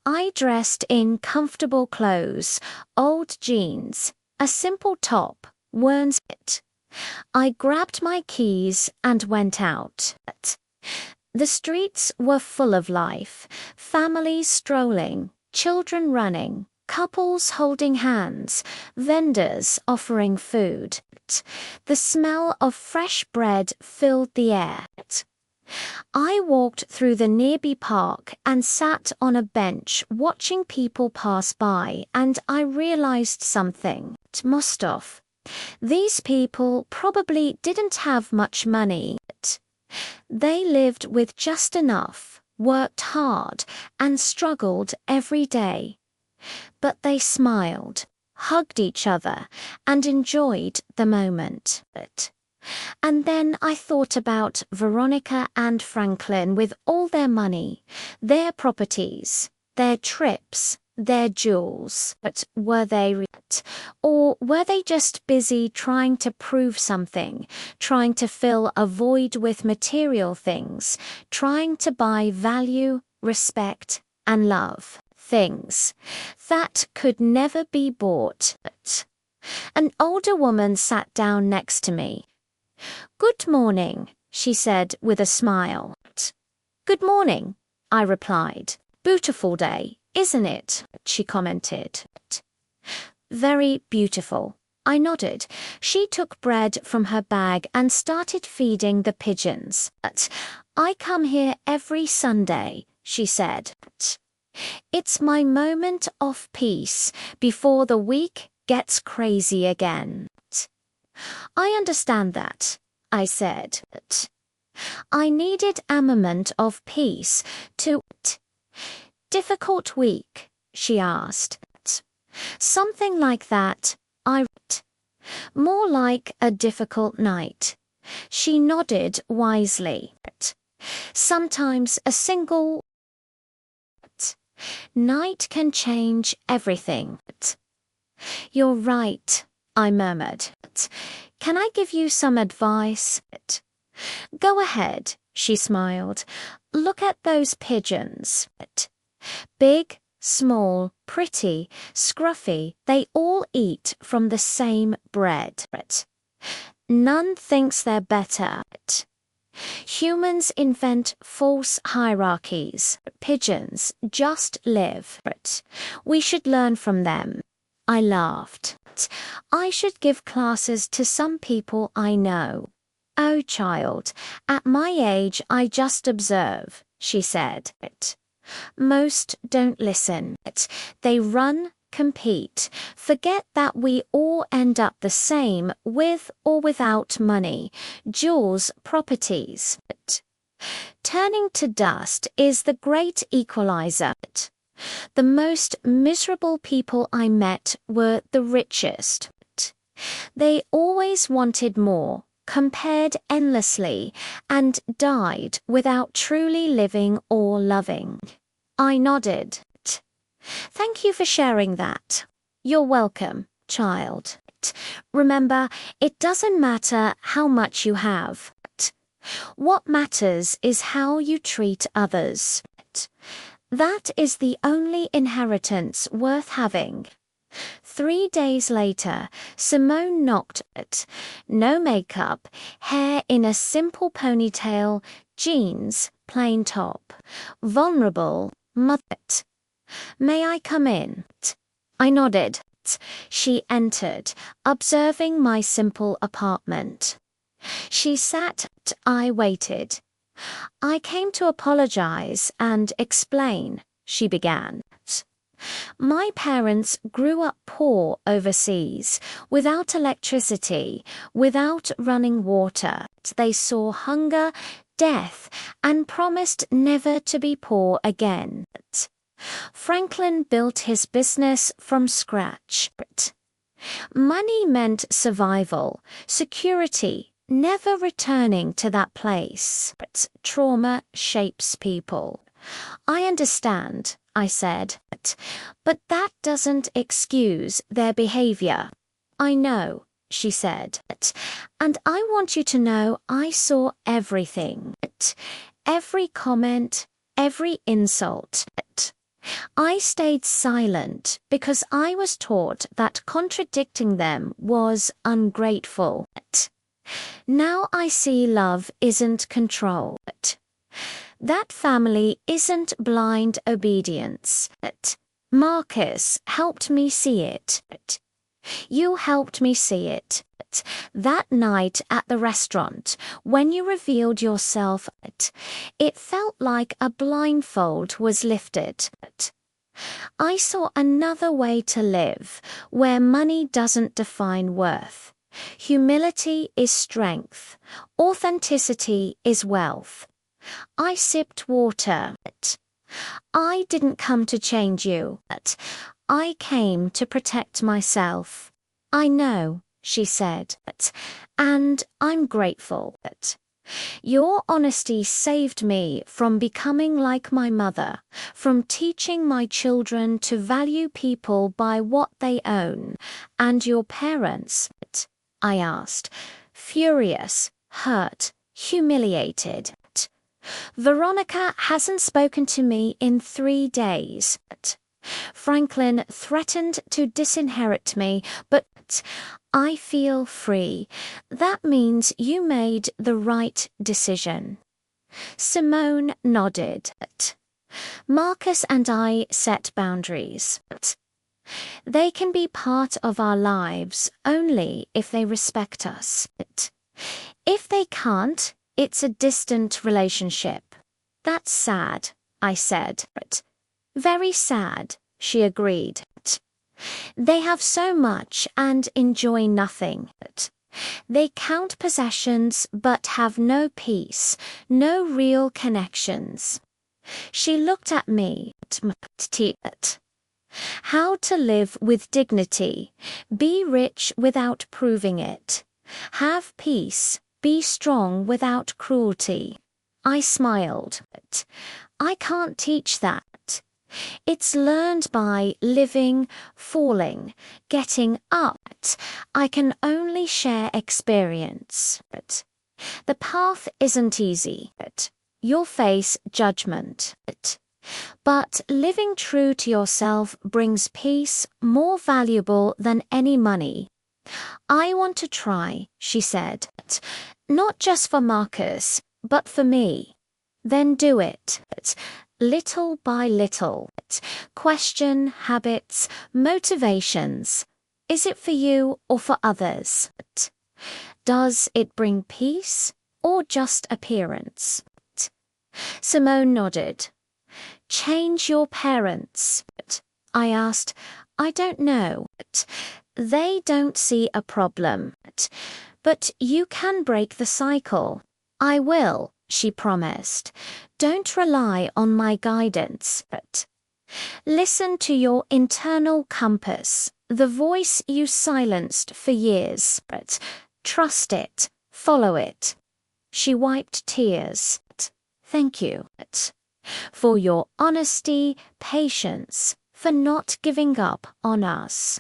I dressed in comfortable clothes, old jeans, a simple top, worn. I grabbed my keys and went out. The streets were full of life, families strolling, children running, couples holding hands, vendors offering food. The smell of fresh bread filled the air. I walked through the nearby park and sat on a bench watching people pass by, and I realized something. Mostov. These people probably didn't have much money. They lived with just enough, worked hard, and struggled every day. But they smiled, hugged each other, and enjoyed the moment. And then I thought about Veronica and Franklin with all their money, their properties, their trips, their jewels. But were they real? Or were they just busy trying to prove something, trying to fill a void with material things, trying to buy value, respect, and love? Things that could never be bought. An older woman sat down next to me. "Good morning," she said with a smile. "Good morning," I replied. "Beautiful day, isn't it?" she commented. "Very beautiful." I nodded. She took bread from her bag and started feeding the pigeons. "I come here every Sunday," she said. "It's my moment of peace before the week gets crazy again." "I understand that," I said. I needed a moment of peace to difficult week, she asked. "Something like that," I "More like a difficult night." She nodded wisely. "Sometimes a single night can change everything." "You're right," I murmured. "Can I give you some advice?" "Go ahead," she smiled. "Look at those pigeons. Big, small, pretty, scruffy, they all eat from the same bread. None thinks they're better. Humans invent false hierarchies. Pigeons just live. We should learn from them." I laughed. "I should give classes to some people I know." "Oh, child, at my age I just observe," she said. "Most don't listen. They run, compete, forget that we all end up the same with or without money, jewels, properties. Turning to dust is the great equalizer." The most miserable people I met were the richest. They always wanted more, compared endlessly, and died without truly living or loving. I nodded. "Thank you for sharing that." "You're welcome, child. Remember, it doesn't matter how much you have. What matters is how you treat others. That is the only inheritance worth having." 3 days later, Simone knocked at. No makeup, hair in a simple ponytail, jeans, plain top. Vulnerable, mother. "May I come in?" I nodded. She entered, observing my simple apartment. She sat, I waited. "I came to apologize and explain," she began. "My parents grew up poor overseas, without electricity, without running water. They saw hunger, death, and promised never to be poor again. Franklin built his business from scratch. Money meant survival, security, never returning to that place. Trauma shapes people. I understand, I said, but that doesn't excuse their behavior. I know, she said, and I want you to know I saw everything. Every comment, every insult. I stayed silent because I was taught that contradicting them was ungrateful. Now I see love isn't control. That family isn't blind obedience. Marcus helped me see it. You helped me see it. That night at the restaurant, when you revealed yourself, it felt like a blindfold was lifted. I saw another way to live, where money doesn't define worth. Humility is strength. Authenticity is wealth. I sipped water. I didn't come to change you. I came to protect myself. I know, she said, and I'm grateful. Your honesty saved me from becoming like my mother, from teaching my children to value people by what they own. And your parents? I asked, furious, hurt, humiliated. Veronica hasn't spoken to me in 3 days. Franklin threatened to disinherit me, but I feel free. That means you made the right decision. Simone nodded. Marcus and I set boundaries. They can be part of our lives only if they respect us. If they can't, it's a distant relationship. That's sad, I said. Very sad, she agreed. They have so much and enjoy nothing. They count possessions but have no peace, no real connections. She looked at me. How to live with dignity, be rich without proving it, have peace, be strong without cruelty. I smiled. I can't teach that. It's learned by living, falling, getting up. I can only share experience. The path isn't easy. You'll face judgment. But living true to yourself brings peace more valuable than any money. I want to try, she said. Not just for Marcus, but for me. Then do it. Little by little. Question habits, motivations. Is it for you or for others? Does it bring peace or just appearance? Simone nodded. Change your parents. I asked. I don't know. They don't see a problem. But you can break the cycle. I will, she promised. Don't rely on my guidance. Listen to your internal compass, the voice you silenced for years. Trust it. Follow it. She wiped tears. Thank you. For your honesty, patience, for not giving up on us.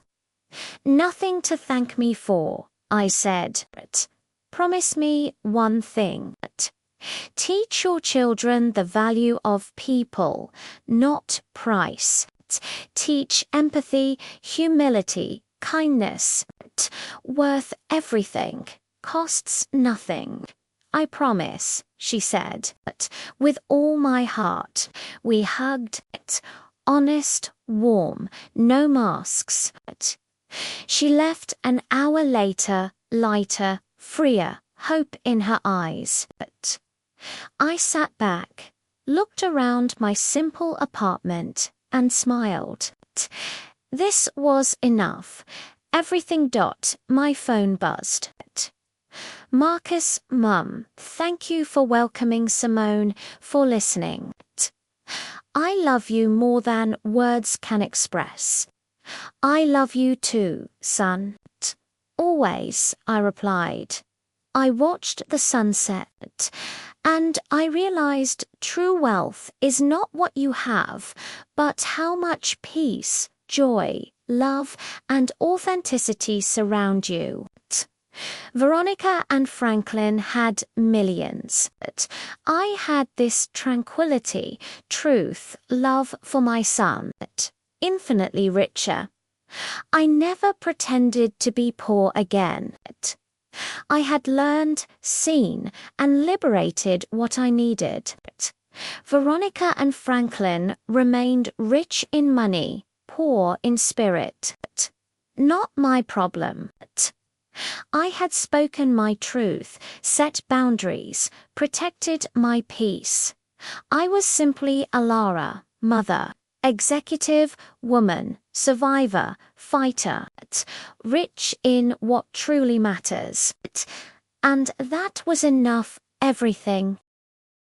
Nothing to thank me for, I said. Promise me one thing. Teach your children the value of people, not price. Teach empathy, humility, kindness. Worth everything, costs nothing. I promise, she said, with all my heart. We hugged, honest, warm, no masks. She left an hour later, lighter, freer, hope in her eyes. I sat back, looked around my simple apartment, and smiled. This was enough. Everything. My phone buzzed. Marcus, Mum, thank you for welcoming Simone, for listening. I love you more than words can express. I love you too, son. Always, I replied. I watched the sunset, and I realized true wealth is not what you have, but how much peace, joy, love, and authenticity surround you. Veronica and Franklin had millions. I had this tranquility, truth, love for my son, infinitely richer. I never pretended to be poor again. I had learned, seen, and liberated what I needed. Veronica and Franklin remained rich in money, poor in spirit. Not my problem. I had spoken my truth, set boundaries, protected my peace. I was simply Alara, mother, executive, woman, survivor, fighter, rich in what truly matters. And that was enough, everything.